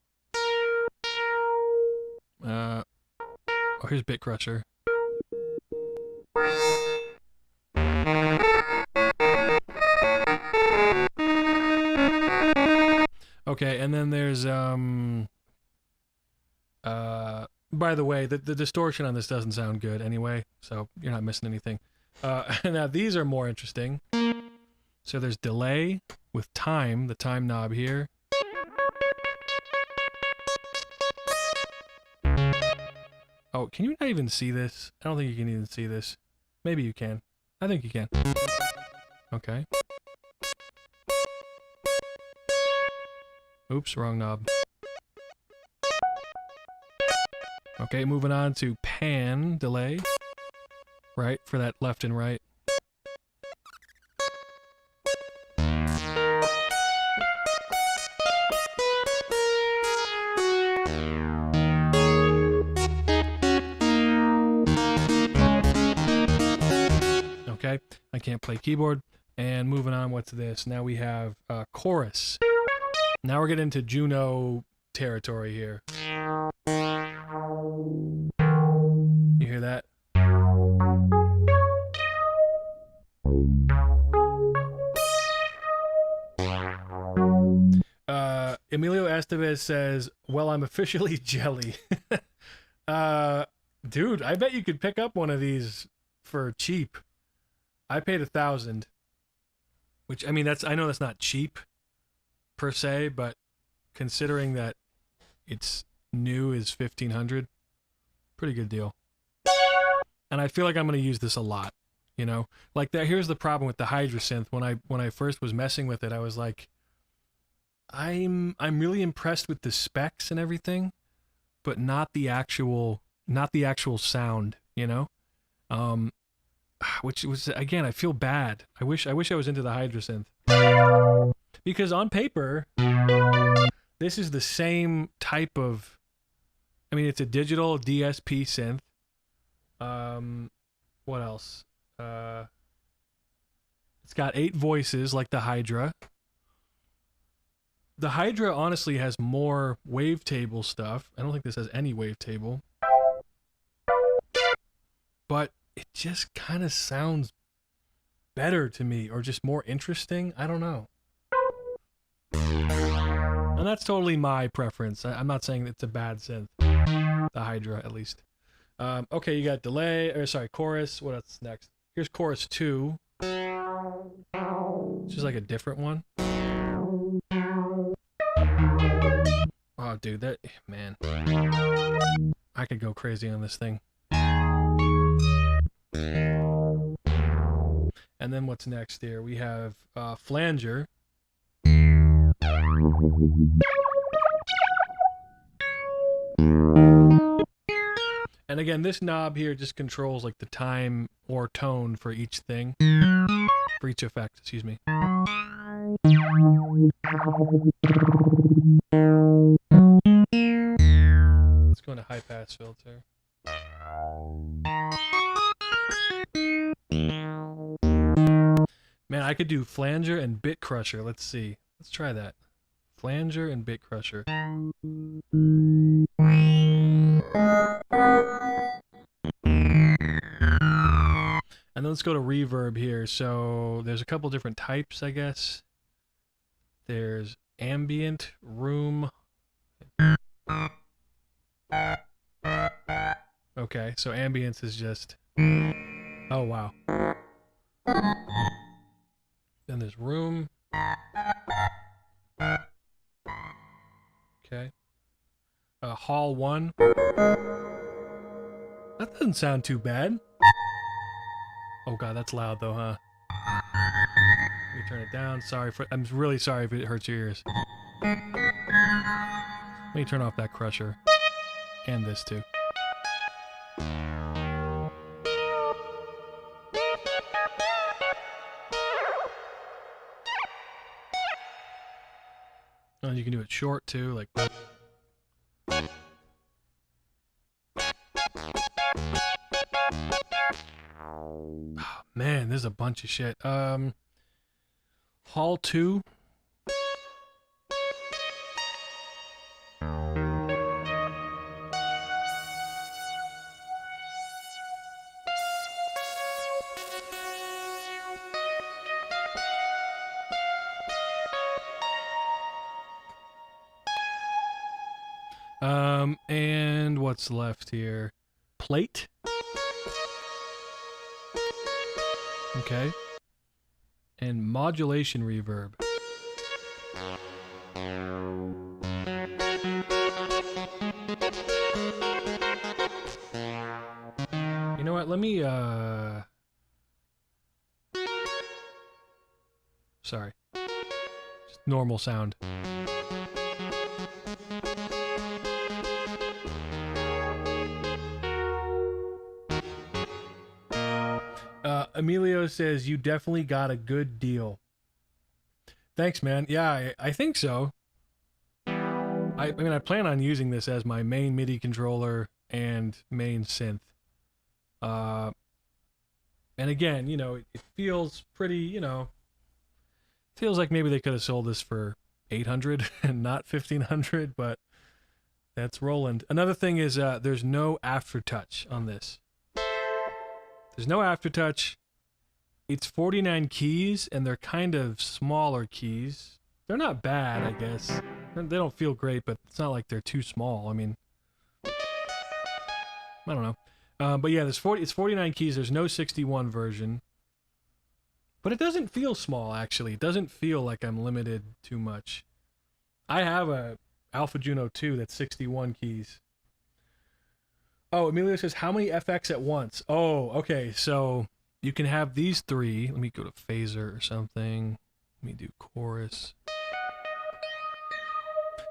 Oh, here's Bit Crusher. Okay, and then there's by the way, the distortion on this doesn't sound good anyway, so you're not missing anything. Now these are more interesting. So there's delay with time, the time knob here. Oh, can you not even see this? I don't think you can even see this. Maybe you can. I think you can. Okay. Oops, wrong knob. Okay, moving on to pan delay. Right, for that left and right. Okay, I can't play keyboard. And moving on, what's this? Now we have chorus. Now we're getting into Juno territory here. You hear that? Emilio Estevez says, well, I'm officially jelly. Dude, I bet you could pick up one of these for cheap. I paid $1,000, which, I mean, I know that's not cheap per se, but considering that it's new is $1,500, pretty good deal. And I feel like I'm going to use this a lot, you know? Like that. Here's the problem with the Hydrasynth. When I first was messing with it, I was like, I'm really impressed with the specs and everything, but not the actual sound, you know? Which was, again, I feel bad. I wish I was into the Hydrasynth. Because on paper, this is the same type of, I mean, it's a digital DSP synth. What else? It's got 8 voices like the Hydra. The Hydra honestly has more wavetable stuff. I don't think this has any wavetable. But it just kind of sounds better to me, or just more interesting. I don't know. And that's totally my preference. I'm not saying it's a bad synth. The Hydra, at least. Okay, you got delay, or sorry, chorus. What else next? Here's chorus 2. It's just like a different one. Oh, dude, that, man. I could go crazy on this thing. And And then what's next here? We have flanger. And again, this knob here just controls like the time or tone for each thing. For each effect, excuse me. Let's go into high pass filter. Man, I could do flanger and bit crusher. Let's see. Let's try that. Flanger and bit crusher. And then let's go to reverb here. So there's a couple different types, I guess. There's ambient, room. Okay, so ambience is just... Oh, wow. Then there's room. Okay. Hall 1. That doesn't sound too bad. Oh god, that's loud though, huh? Let me turn it down. I'm really sorry if it hurts your ears. Let me turn off that crusher. And this too. And you can do it short too, like... Oh, man, there's a bunch of shit. Hall 2. And what's left here? Plate. Okay. And modulation reverb. You know what? Let me, sorry. Just normal sound. Emilio says, you definitely got a good deal. Thanks, man. Yeah, I think so. I mean, I plan on using this as my main MIDI controller and main synth. And again, you know, it feels pretty, you know, feels like maybe they could have sold this for $800 and not $1,500, but that's Roland. Another thing is there's no aftertouch on this. There's no aftertouch. It's 49 keys, and they're kind of smaller keys. They're not bad, I guess. They don't feel great, but it's not like they're too small. I mean, I don't know. But yeah, it's 49 keys. There's no 61 version. But it doesn't feel small, actually. It doesn't feel like I'm limited too much. I have a Alpha Juno 2 that's 61 keys. Oh, Emilio says, how many FX at once? Oh, okay, so you can have these three. Let me go to phaser or something. Let me do chorus.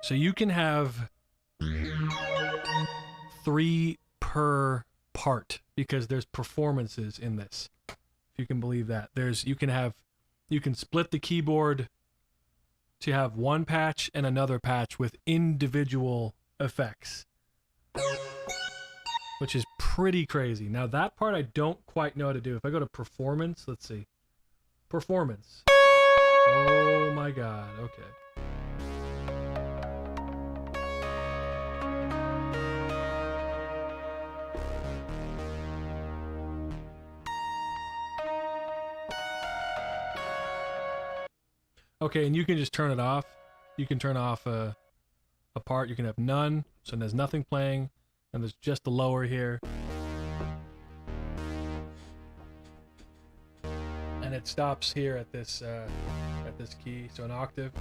So you can have 3 per part because there's performances in this. If you can believe that. You can split the keyboard to have one patch and another patch with individual effects, which is pretty crazy. Now that part I don't quite know how to do. If I go to performance, let's see. Performance. Oh my god, okay. Okay, and you can just turn it off. You can turn off a part. You can have none, so there's nothing playing, and there's just the lower here. And it stops here at this key, so an octave.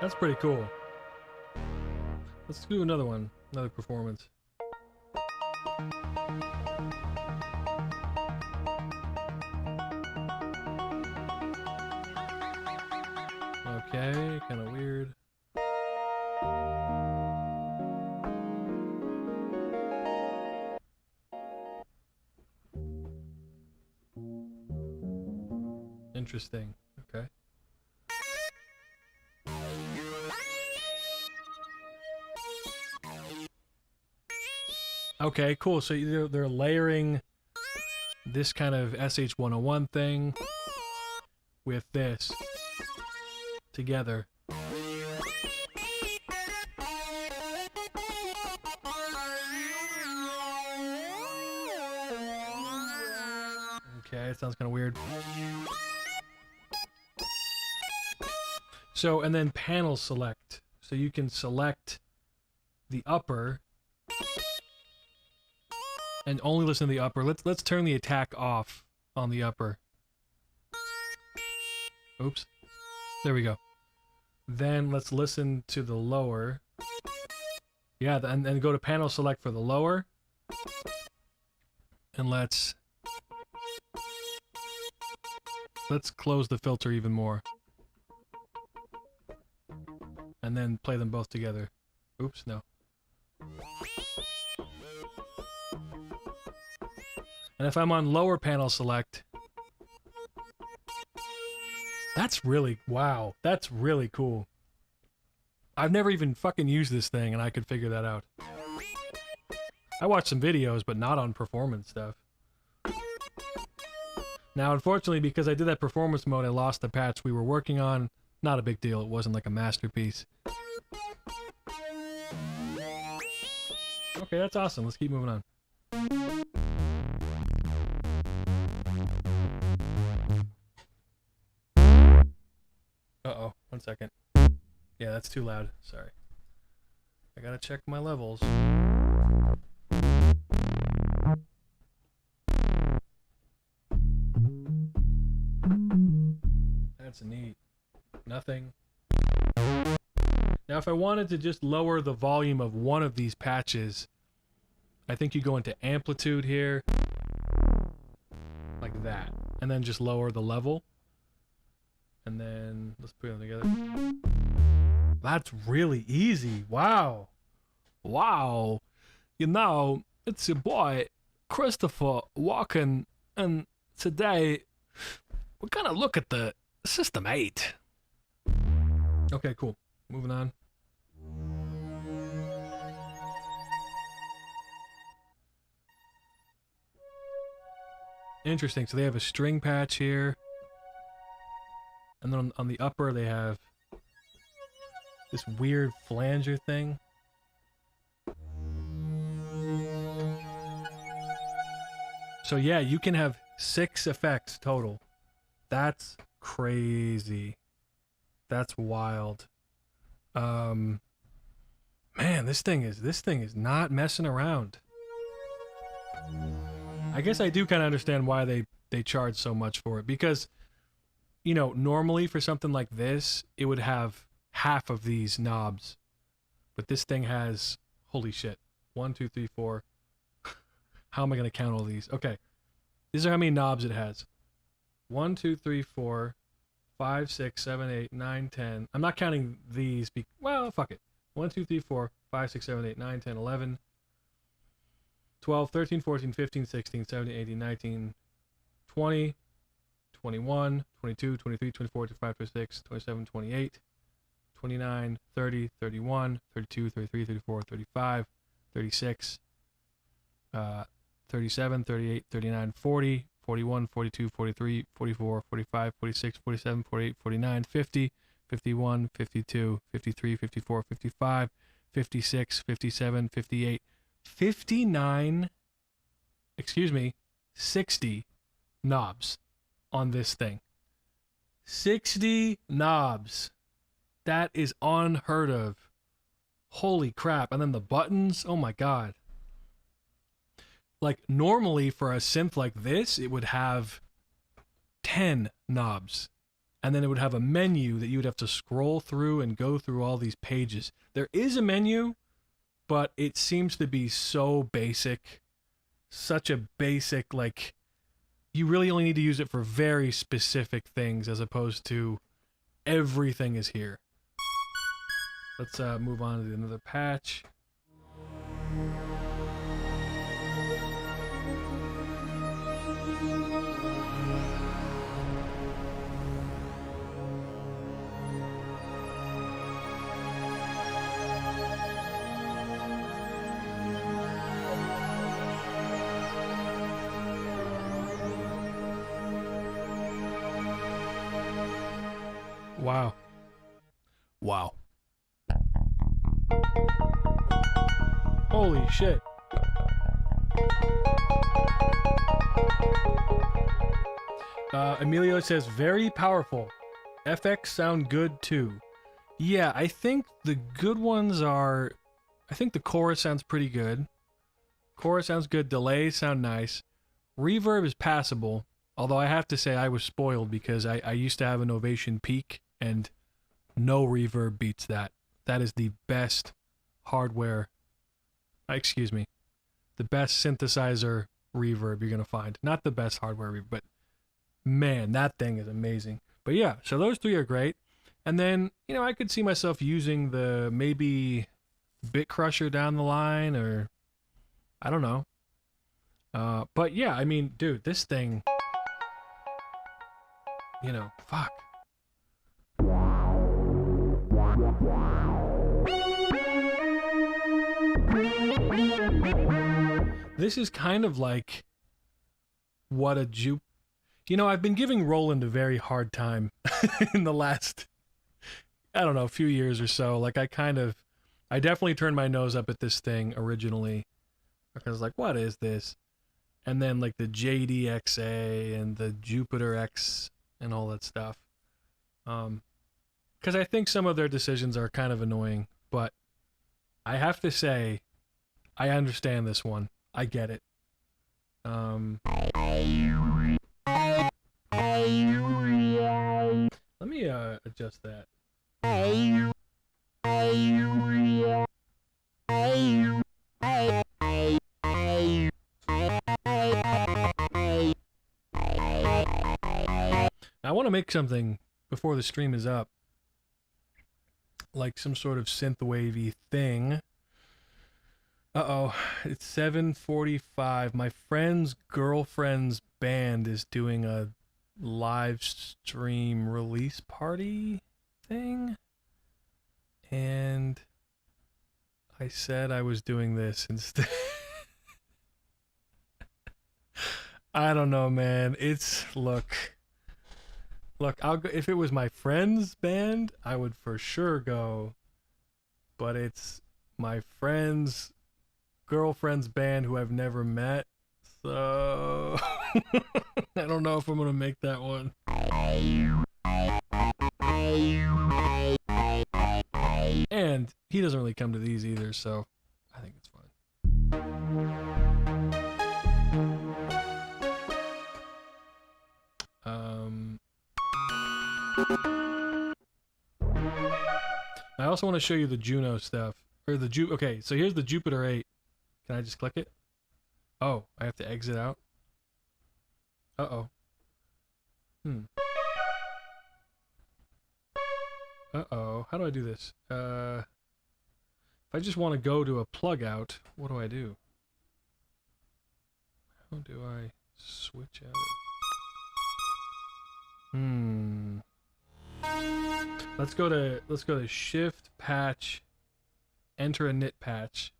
That's pretty cool. Let's do another one. Another performance. Okay, kind of weird. Interesting. Okay. Okay, cool. So they're layering this kind of SH-101 thing with this together. Okay, it sounds kind of weird. So, and then panel select. So you can select the upper and only listen to the upper. Let's turn the attack off on the upper. Oops. There we go. Then let's listen to the lower. Yeah, and then go to panel select for the lower. And let's close the filter even more. And then play them both together. Oops, no. And if I'm on lower panel select, that's really, wow, that's really cool. I've never even fucking used this thing and I could figure that out. I watched some videos, but not on performance stuff. Now, unfortunately, because I did that performance mode, I lost the patch we were working on. Not a big deal, it wasn't like a masterpiece. Okay, that's awesome. Let's keep moving on. Uh-oh, 1 second. Yeah, that's too loud. Sorry. I gotta check my levels. That's neat. Nothing. Now, if I wanted to just lower the volume of one of these patches, I think you go into amplitude here, like that, and then just lower the level. And then let's put them together. That's really easy. Wow. Wow. You know, it's your boy, Christopher, walking, and today we're gonna look at the System 8. Okay, cool. Moving on. Interesting. So they have a string patch here. And then on the upper they have this weird flanger thing. So yeah, you can have 6 effects total. That's crazy. That's wild. Man, this thing is not messing around. I guess I do kind of understand why they charge so much for it, because you know, normally for something like this, it would have half of these knobs. But this thing has, holy shit, 1, 2, 3, 4. How am I going to count all these? Okay. These are how many knobs it has. 1, 2, 3, 4, 5, 6, 7, 8, 9, 10. I'm not counting these. Well, fuck it. 1, 2, 3, 4, 5, 6, 7, 8, 9, 10, 11, 12, 13, 14, 15, 16, 17, 18, 19, 20, 21, 22, 23, 24, 25, 26, 27, 28, 29, 30, 31, 32, 33, 34, 35, 36, 37, 38, 39, 40, 41, 42, 43, 44, 45, 46, 47, 48, 49, 50, 51, 52, 53, 54, 55, 56, 57, 58, 59, 60 knobs on this thing. 60 knobs. That is unheard of. Holy crap. And then the buttons, oh my god. Like normally for a synth like this, it would have 10 knobs. and then it would have a menu that you would have to scroll through and go through all these pages. There is a menu, but it seems to be so basic, such a basic, like, you really only need to use it for very specific things as opposed to everything is here. Let's move on to another patch. Wow. Wow. Holy shit. Emilio says, very powerful. FX sound good too. Yeah, I think the good ones are... I think the chorus sounds pretty good. Chorus sounds good. Delays sound nice. Reverb is passable. Although I have to say I was spoiled because I used to have an Ovation Peak and no reverb beats that. That is the best hardware... excuse me. The best synthesizer reverb you're going to find. Not the best hardware reverb, but man, that thing is amazing. But yeah, so those three are great. And then, you know, I could see myself using the maybe Bit Crusher down the line, or I don't know. But yeah, I mean, dude, this thing, you know, fuck. This is kind of like what a You know, I've been giving Roland a very hard time in the last, I don't know, few years or so. Like, I definitely turned my nose up at this thing originally. Because, like, what is this? And then, like, the JDXA and the Jupiter X and all that stuff. Because I think some of their decisions are kind of annoying. But I have to say, I understand this one. I get it. Let me adjust that. I want to make something before the stream is up, like some sort of synth-wavy thing. Uh-oh, it's 7:45. My friend's girlfriend's band is doing a live stream release party thing. And I said I was doing this instead. I don't know, man. Look, I'll go. If it was my friend's band, I would for sure go. But it's my friend's girlfriend's band who I've never met, so I don't know if I'm gonna make that one. And he doesn't really come to these either, so I think it's fine. I also want to show you the Juno stuff, or the okay, so here's the Jupiter 8. Can I just click it? Oh, I have to exit out? Uh-oh. Uh-oh. How do I do this? If I just want to go to a plug out, what do I do? How do I switch out? Let's go to Shift, Patch, enter a knit patch.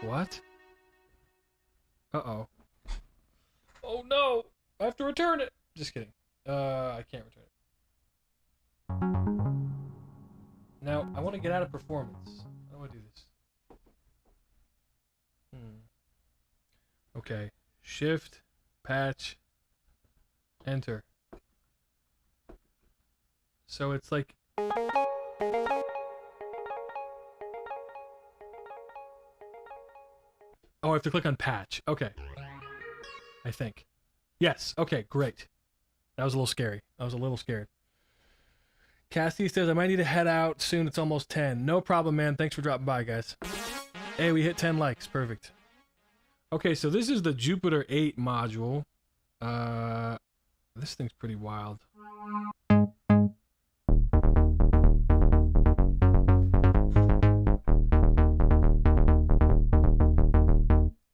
What? Uh-oh. Oh no! I have to return it! Just kidding. I can't return it. Now, I want to get out of performance. How do I do this? Okay. Shift, patch, enter. So it's like... Oh, I have to click on patch. Okay. I think. Yes. Okay, great. That was a little scary. I was a little scared. Cassie says, I might need to head out soon. It's almost 10. No problem, man. Thanks for dropping by, guys. Hey, we hit 10 likes. Perfect. Okay, so this is the Jupiter 8 module. This thing's pretty wild. Let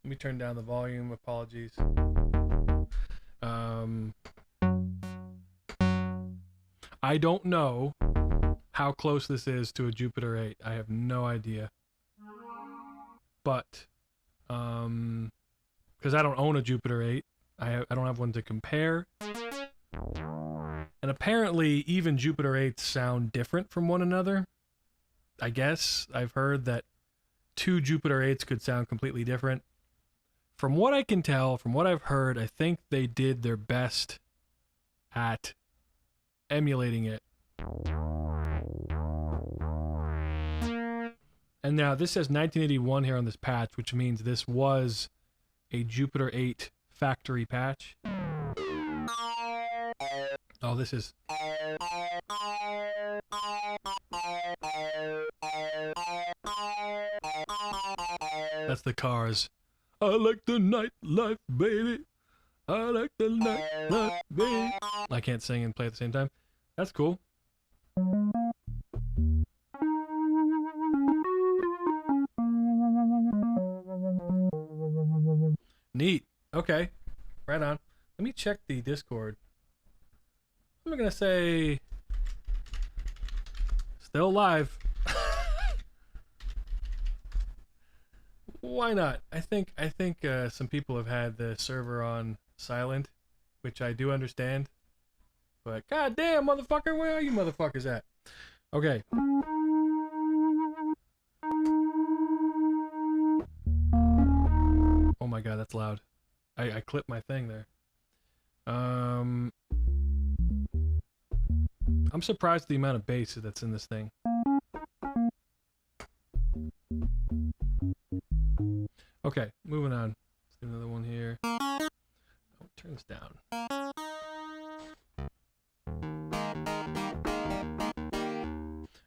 me turn down the volume. Apologies. I don't know how close this is to a Jupiter 8. I have no idea. But, because I don't own a Jupiter 8, I don't have one to compare. And apparently, even Jupiter 8s sound different from one another. I guess I've heard that 2 Jupiter 8s could sound completely different. From what I can tell, from what I've heard, I think they did their best at emulating it. And now this says 1981 here on this patch, which means this was a Jupiter 8 factory patch. Oh, this is... That's the Cars. I like the nightlife, baby. I like the nightlife, baby. I can't sing and play at the same time. That's cool. Neat. Okay. Right on. Let me check the Discord. I'm gonna say still live. Why not? I think some people have had the server on silent, which I do understand. But goddamn, motherfucker, where are you motherfuckers at? Okay. Oh my god, that's loud. I clipped my thing there. I'm surprised at the amount of bass that's in this thing. Okay, moving on. Let's do another one here. Oh, turn this down.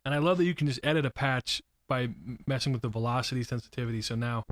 And I love that you can just edit a patch by messing with the velocity sensitivity. So now...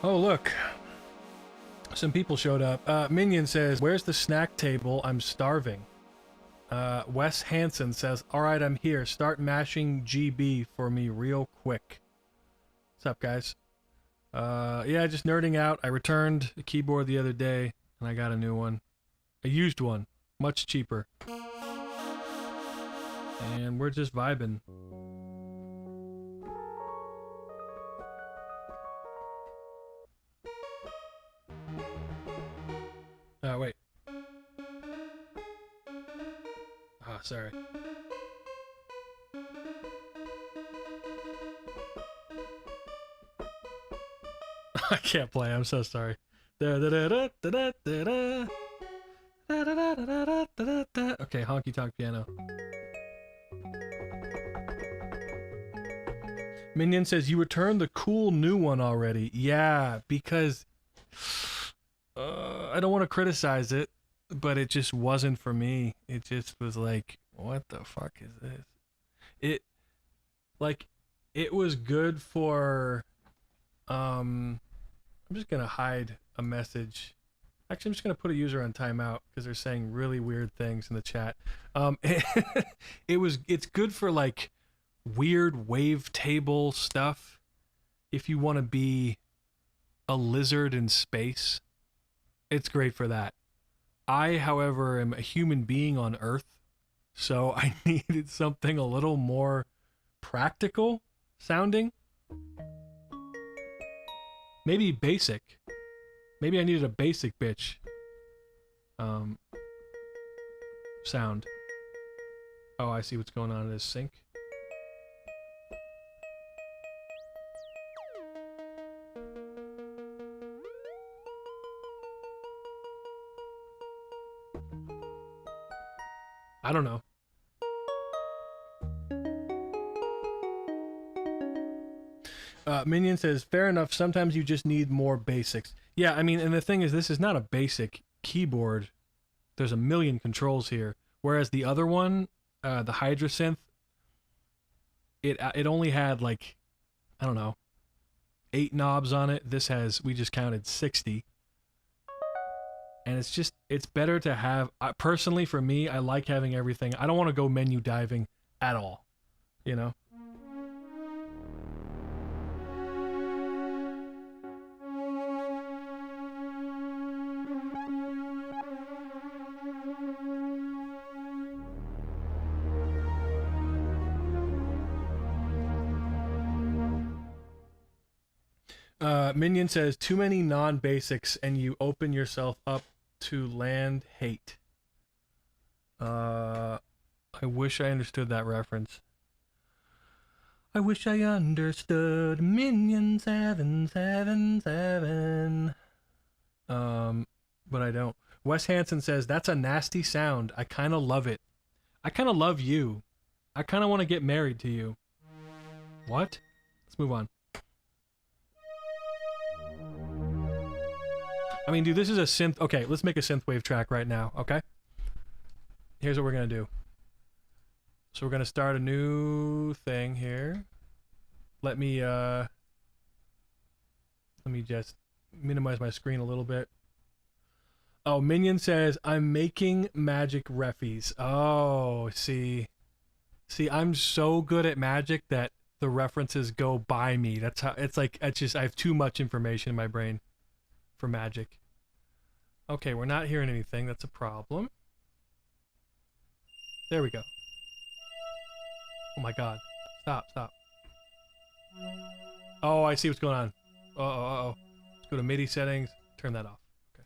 Oh, look. Some people showed up. Minion says, where's the snack table? I'm starving. Wes Hansen says, alright, I'm here. Start mashing GB for me real quick. What's up, guys? Yeah, just nerding out. I returned a keyboard the other day, and I got a new one. A used one. Much cheaper. And we're just vibing. Oh, wait. Ah, sorry. I can't play, I'm so sorry. Okay, honky tonk piano. Minion says, you returned the cool new one already. Yeah, because... I don't want to criticize it, but it just wasn't for me. It just was like, what the fuck is this? It was good for, I'm just going to hide a message. Actually, I'm just going to put a user on timeout because they're saying really weird things in the chat. It's good for like weird wavetable stuff. If you want to be a lizard in space, it's great for that. I, however, am a human being on Earth, so I needed something a little more practical sounding. Maybe basic. Maybe I needed a basic bitch sound. Oh, I see what's going on in this sync. I don't know. Minion says, fair enough, sometimes you just need more basics. Yeah, I mean, and the thing is, this is not a basic keyboard. There's a million controls here. Whereas the other one, the Hydrasynth, it only had like, I don't know, 8 knobs on it. This has, we just counted 60. And it's just, it's better to have, personally for me, I like having everything. I don't want to go menu diving at all, you know? Minion says, too many non-basics and you open yourself up to land hate. I wish I understood that reference. I wish I understood Minion 777. But I don't. Wes Hansen says, that's a nasty sound. I kind of love it. I kind of love you. I kind of want to get married to you. What? Let's move on. I mean, dude, this is a synth. Okay, let's make a synthwave track right now, okay? Here's what we're going to do. So we're going to start a new thing here. Let me just minimize my screen a little bit. Oh, Minion says, I'm making magic refies. Oh, see. See, I'm so good at magic that the references go by me. That's how, it's like, it's just, I have too much information in my brain for magic. Okay, we're not hearing anything. That's a problem. There we go. Oh my god. Stop, stop. Oh, I see what's going on. Uh-oh. Let's go to MIDI settings. Turn that off. Okay.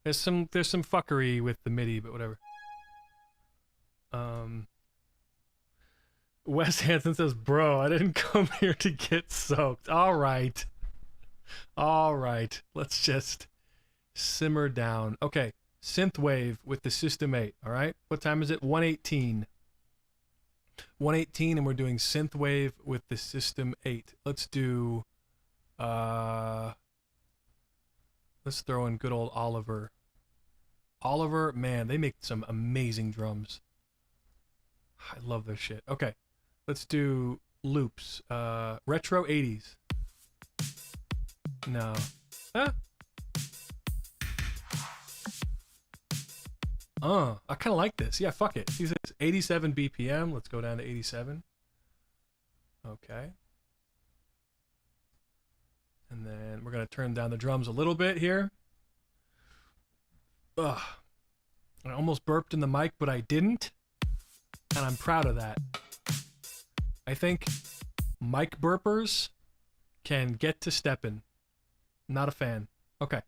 There's some fuckery with the MIDI, but whatever. Wes Hansen says, bro, I didn't come here to get soaked. Alright. Alright. Let's just simmer down. Okay. Synthwave with the System 8. Alright? What time is it? 1:18. 1:18, and we're doing Synthwave with the System 8. Let's do... let's throw in good old Oliver. Oliver, man, they make some amazing drums. I love their shit. Okay. Let's do loops. Retro 80s. No. Huh? I kind of like this. Yeah, fuck it. It's 87 BPM. Let's go down to 87. Okay. And then we're going to turn down the drums a little bit here. Ugh. I almost burped in the mic, but I didn't. And I'm proud of that. I think mic burpers can get to steppin'. Not a fan. Okay.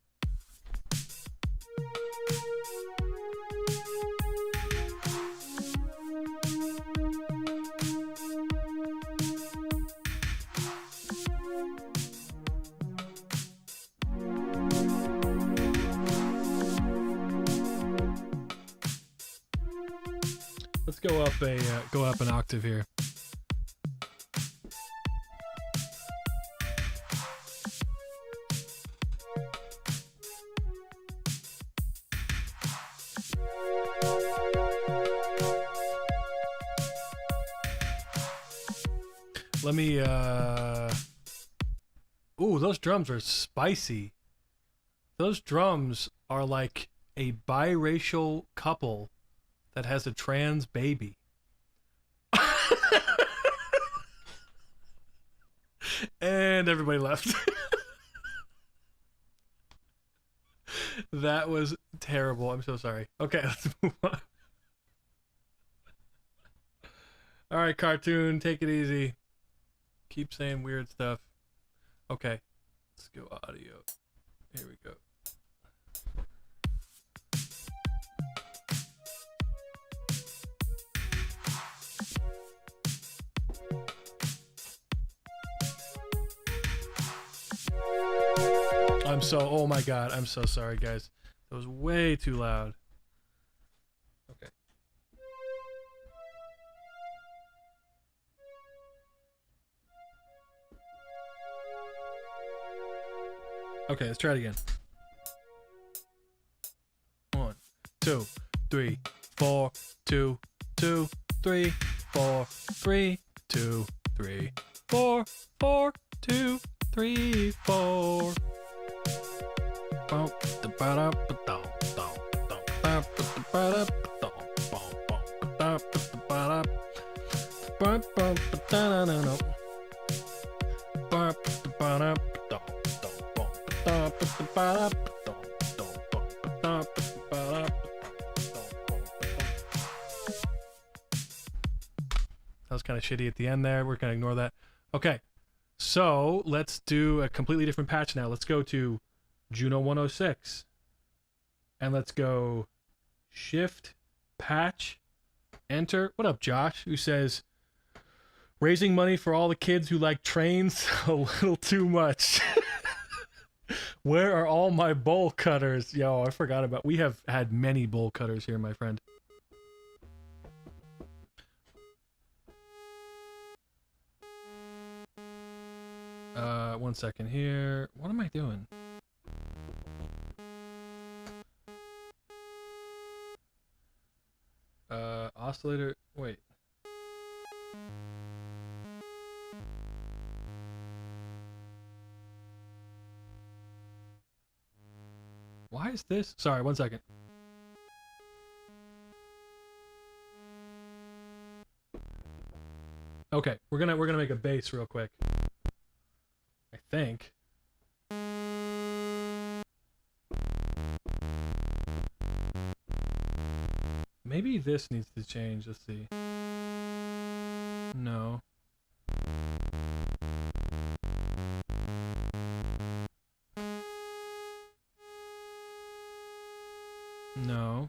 Let's go up an octave here. Let me ooh, those drums are spicy. Those drums are like a biracial couple that has a trans baby. And everybody left. That was terrible. I'm so sorry. Okay, let's move on. All right, cartoon, take it easy. Keep saying weird stuff. Okay, let's go audio. Here we go. Oh my god, I'm so sorry, guys. That was way too loud. Okay. Okay, let's try it again. 1, 2, 3, 4, 2, 2, 3, 4, 3, 2, 3, 4, 4, 2, 3, 4. That was kind of shitty at the end there. We're going to ignore that. Okay, so let's do a completely different patch now. Let's go to Juno 106. And let's go shift, patch, enter. What up, Josh? Who says, raising money for all the kids who like trains? A little too much. Where are all my bowl cutters? Yo, I forgot about... We have had many bowl cutters here, my friend. One second here. What am I doing? Oscillator... Wait. Why is this? Sorry, one second. Okay, we're gonna make a bass real quick. I think. Maybe this needs to change. Let's see. No. No.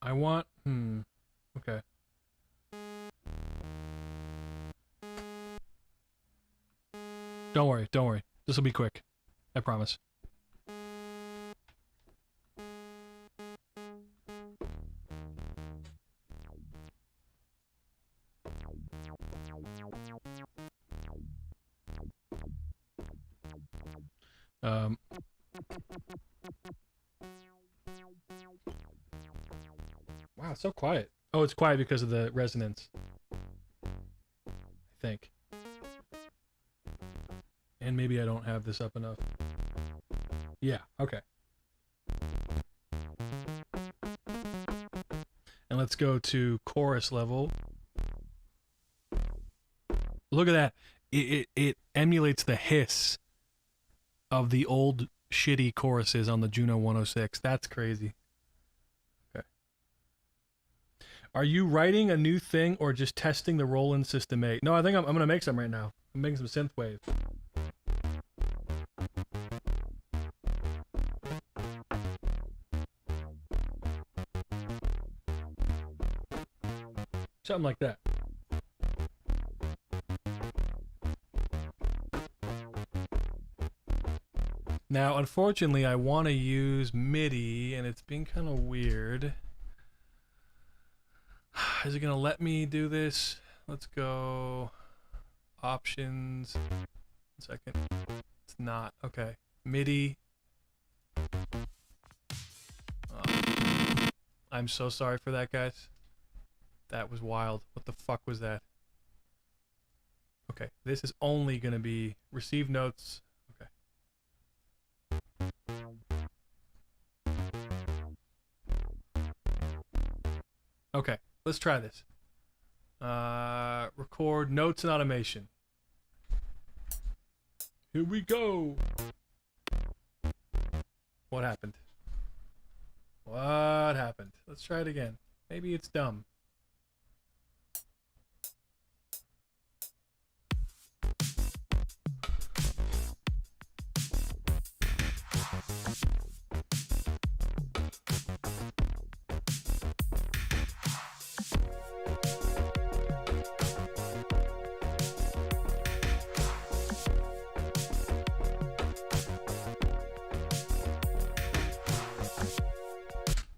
I want... Okay. Don't worry, don't worry. This will be quick. I promise. Wow, it's so quiet. Oh, it's quiet because of the resonance. I think. And maybe I don't have this up enough. Yeah, okay. And let's go to chorus level. Look at that. It emulates the hiss of the old shitty choruses on the Juno 106. That's crazy. Okay. Are you writing a new thing or just testing the Roland System 8? No, I think I'm going to make some right now. I'm making some synth wave. Something like that. Now, unfortunately, I want to use MIDI, and it's being kind of weird. Is it going to let me do this? Let's go... Options. 1 second. It's not. Okay. MIDI. I'm so sorry for that, guys. That was wild. What the fuck was that? Okay. This is only going to be receive notes. Okay, let's try this. Record notes and automation. Here we go. What happened? What happened? Let's try it again. Maybe it's dumb.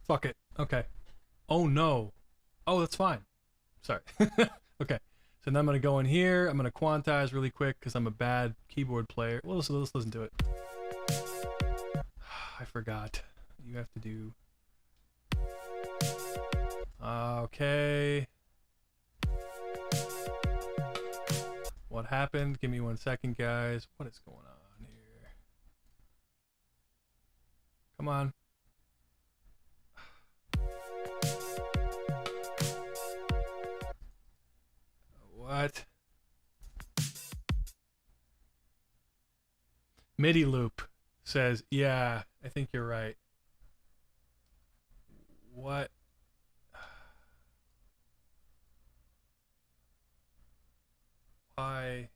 Fuck it. Okay. Oh no. Oh, that's fine. Sorry. Okay. So now I'm gonna go in here. I'm gonna quantize really quick because I'm a bad keyboard player. Well, let's listen to it. I forgot. You have to do. Okay. What happened? Give me 1 second, guys. What is going on here? Come on. What? MIDI loop says, yeah, I think you're right. What? Why?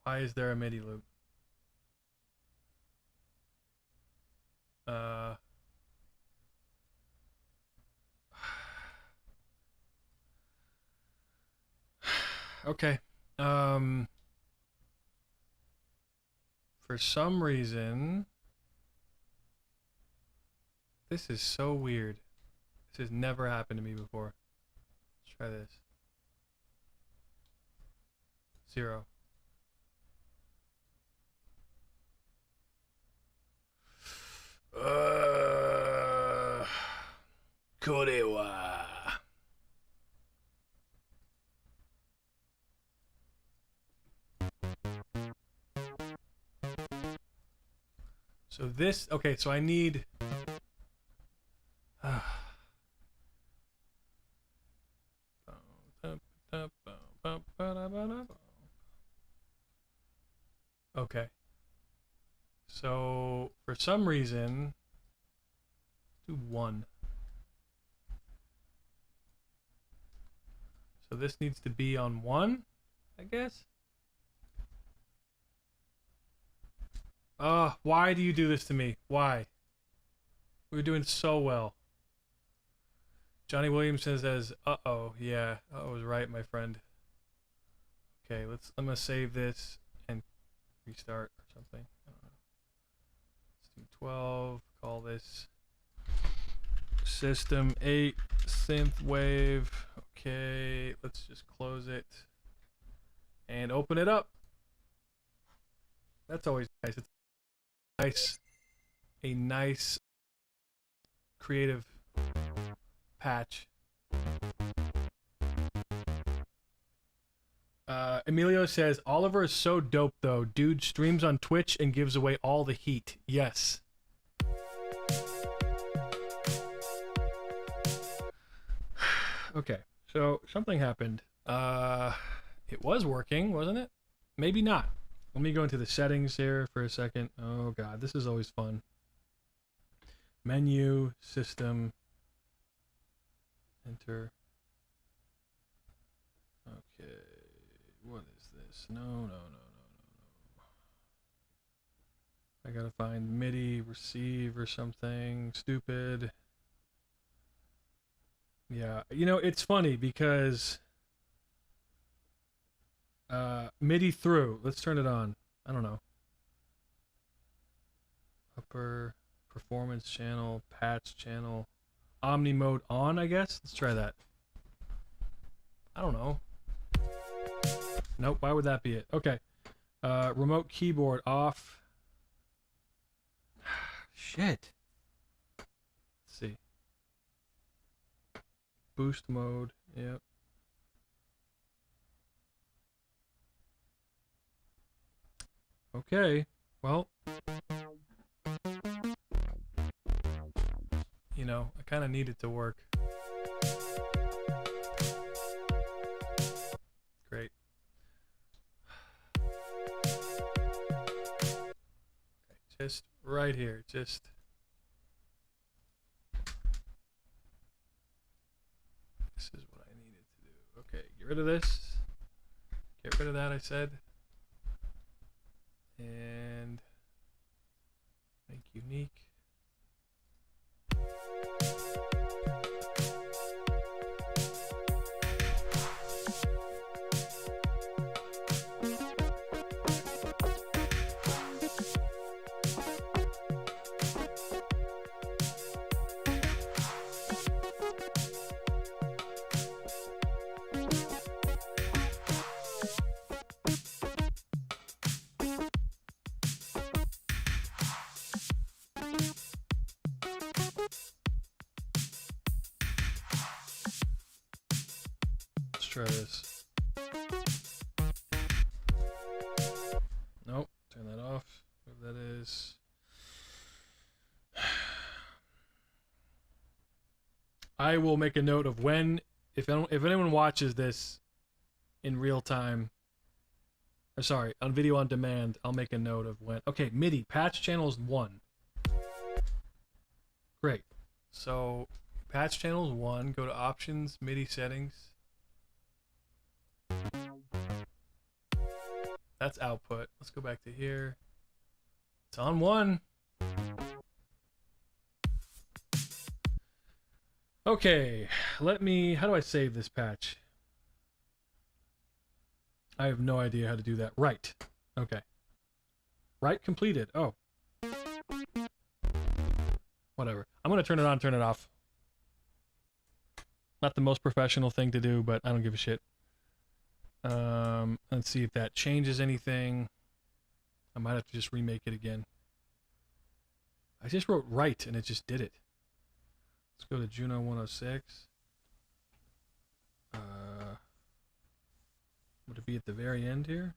Why is there a MIDI loop? Okay. For some reason, this is so weird. This has never happened to me before. Let's try this. 0. Korewa. So this, okay, so I need okay. So for some reason, let's do 1. So this needs to be on 1, I guess. Why do you do this to me? Why? We were doing so well. Johnny Williams says, uh-oh, yeah, I was right, my friend. Okay, I'm gonna save this and restart or something. I don't know. Let's do 12, call this System 8 Synth Wave. Okay, let's just close it and open it up. That's always nice. It's a nice creative patch. Emilio says, Oliver is so dope though. Dude streams on Twitch and gives away all the heat. Yes. Okay, so something happened. It was working, wasn't it? Maybe not. Let me go into the settings here for a second. Oh god, this is always fun. Menu, system, enter. Okay, what is this? No. I gotta find MIDI receive or something stupid. Yeah, you know, it's funny because MIDI through. Let's turn it on. I don't know. Upper performance channel, patch channel, omni mode on, I guess. Let's try that. I don't know. Nope, why would that be it? Okay. Remote keyboard off. Shit. Let's see. Boost mode. Yep. Okay. Well, you know, I kind of need it to work. Great. right here. Just this is what I needed to do. Okay, get rid of this. Get rid of that, I said. And make unique. Let's try this. Nope, turn that off. Whatever that is. I will make a note of when, if anyone watches this in real time, or sorry, on video on demand, I'll make a note of when. Okay, MIDI, patch channels 1. Great. So, patch channels 1, go to options, MIDI settings. That's output. Let's go back to here. It's on 1. Okay, how do I save this patch? I have no idea how to do that. Right. Okay. Right completed. Oh. Whatever. I'm going to turn it on, turn it off. Not the most professional thing to do, but I don't give a shit. Let's see if that changes anything. I might have to just remake it again. I just wrote right and it just did it. Let's go to Juno 106. Would it be at the very end here?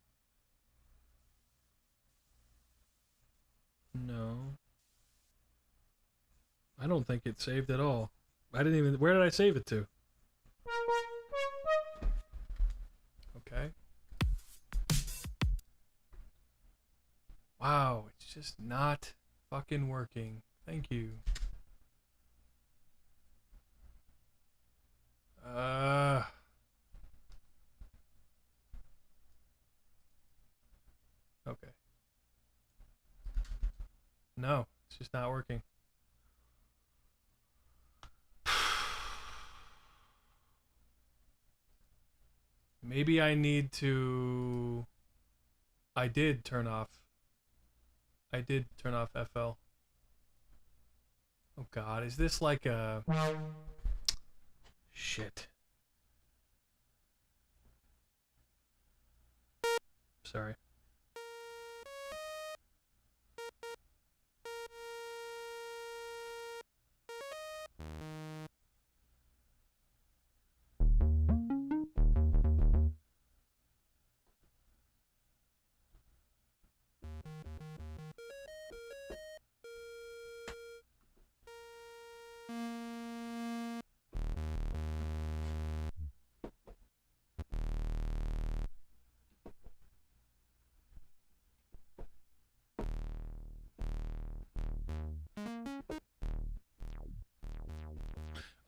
No. I don't think it saved at all. I didn't even... Where did I save it to? Okay. Wow, it's just not fucking working. Thank you. Okay. No, it's just not working. Maybe I need to... I did turn off FL. Oh god, is this like a... Shit. Sorry.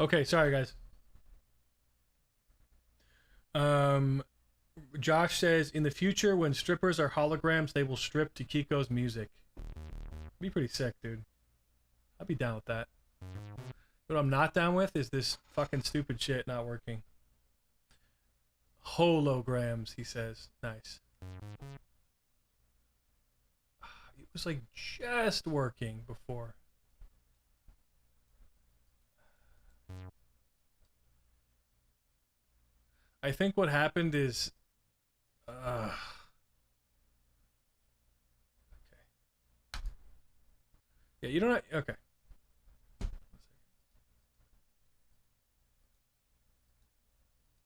Okay, sorry guys. Josh says, in the future when strippers are holograms, they will strip to Kiko's music. Be pretty sick, dude. I'd be down with that. What I'm not down with is this fucking stupid shit not working. Holograms, he says. Nice. It was like just working before. I think what happened is okay. Yeah, you don't okay.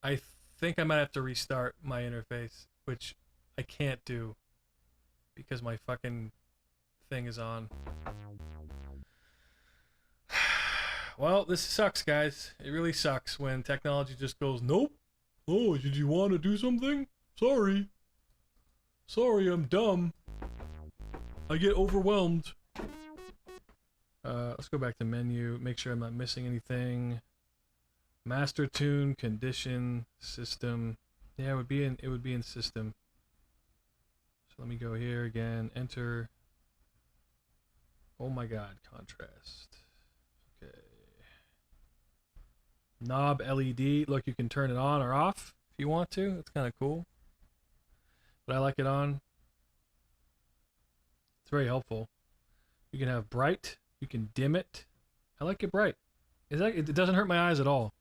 I think I might have to restart my interface, which I can't do because my fucking thing is on. Well, this sucks, guys. It really sucks when technology just goes, nope. Oh, did you want to do something? Sorry, I'm dumb. I get overwhelmed. Let's go back to menu. Make sure I'm not missing anything. Master tune, condition, system. Yeah, it would be in system. So let me go here again. Enter. Oh my God, contrast. Okay. Knob LED. Look, you can turn it on or off if you want to. It's kind of cool. But I like it on. It's very helpful. You can have bright. You can dim it. I like it bright. It doesn't hurt my eyes at all.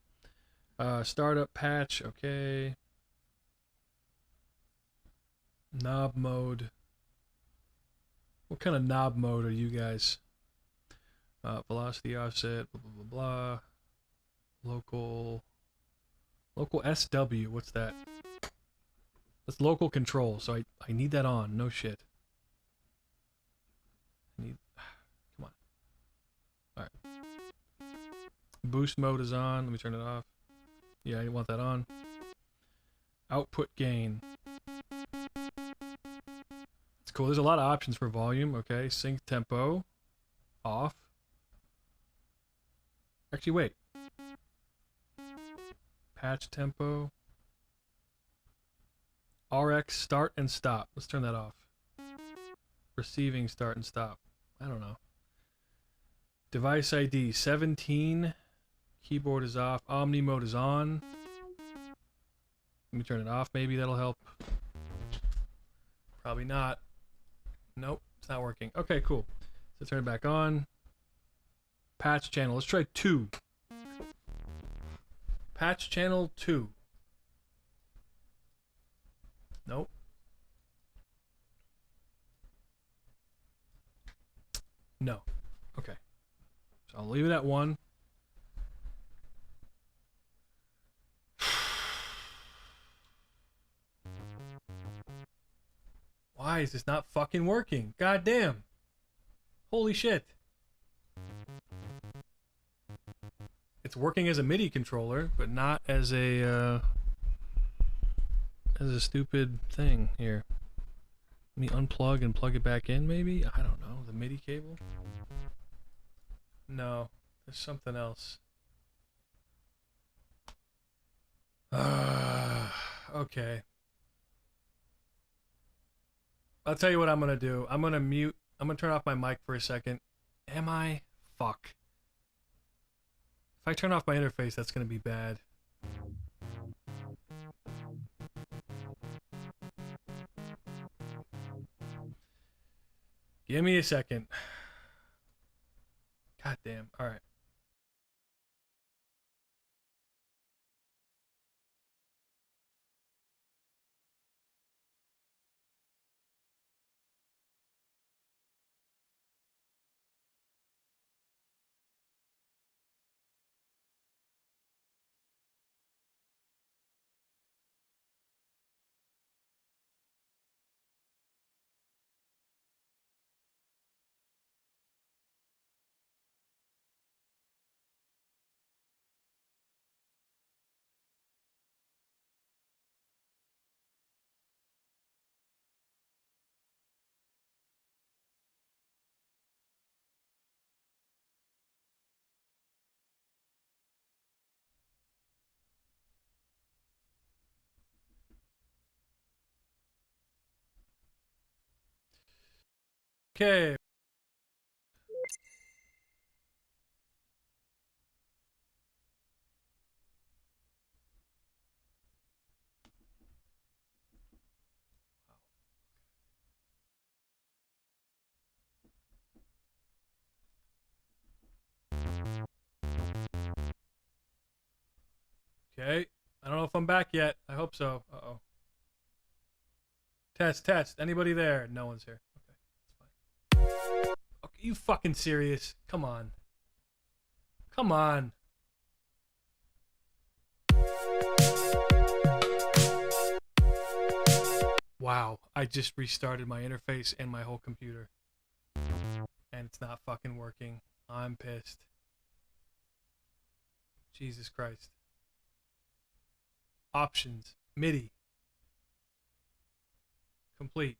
Startup patch. Okay. Knob mode. What kind of knob mode are you guys? Velocity offset. Blah blah blah blah. Local SW. What's that? That's local control. So I need that on. No shit. Come on. All right. Boost mode is on. Let me turn it off. Yeah, I want that on. Output gain. It's cool. There's a lot of options for volume. Okay. Sync tempo. Off. Actually, wait. Patch tempo. RX start and stop. Let's turn that off. Receiving start and stop. I don't know. Device ID 17. Keyboard is off. Omni mode is on. Let me turn it off. Maybe that'll help. Probably not. Nope, it's not working. Okay, cool. So turn it back on. Patch channel. Let's try 2. Patch channel 2. Nope. No. Okay. So I'll leave it at 1. Why is this not fucking working? God damn. Holy shit. It's working as a MIDI controller, but not as a stupid thing here. Let me unplug and plug it back in, maybe? I don't know. The MIDI cable? No. There's something else. Okay. I'll tell you what I'm going to do. I'm going to mute. I'm going to turn off my mic for a second. Am I? Fuck. If I turn off my interface, that's going to be bad. Give me a second. God damn. All right. Okay. Okay. I don't know if I'm back yet. I hope so. Uh-oh. Test, test. Anybody there? No one's here. Okay. It's fine. Okay, you fucking serious? Come on. Come on. Wow. I just restarted my interface and my whole computer. And it's not fucking working. I'm pissed. Jesus Christ. Options. MIDI. Complete.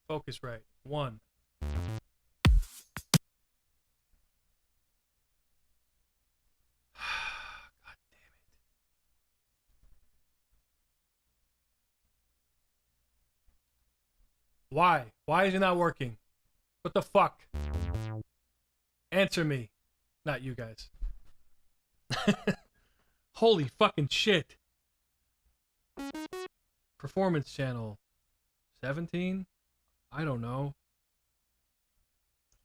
Focusrite. 1. Why? Why is it not working? What the fuck? Answer me. Not you guys. Holy fucking shit. Performance channel. 17? I don't know.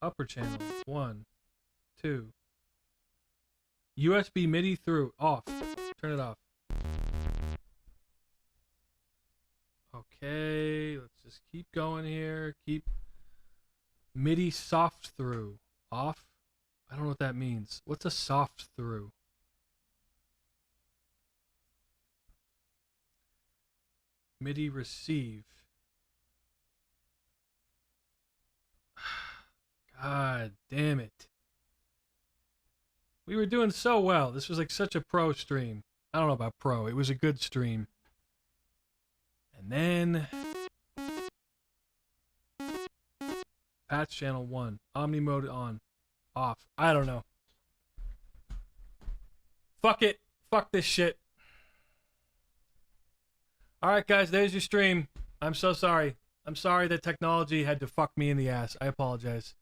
Upper channel. 1, 2. USB MIDI through. Off. Turn it off. Okay, let's just keep going here. Keep MIDI soft through. Off. I don't know what that means. What's a soft through? MIDI receive. God damn it. We were doing so well. This was like such a pro stream. I don't know about pro. It was a good stream. And then patch channel 1. Omni mode on. Off. I don't know. Fuck it. Fuck this shit. Alright guys, there's your stream. I'm so sorry. I'm sorry that technology had to fuck me in the ass. I apologize.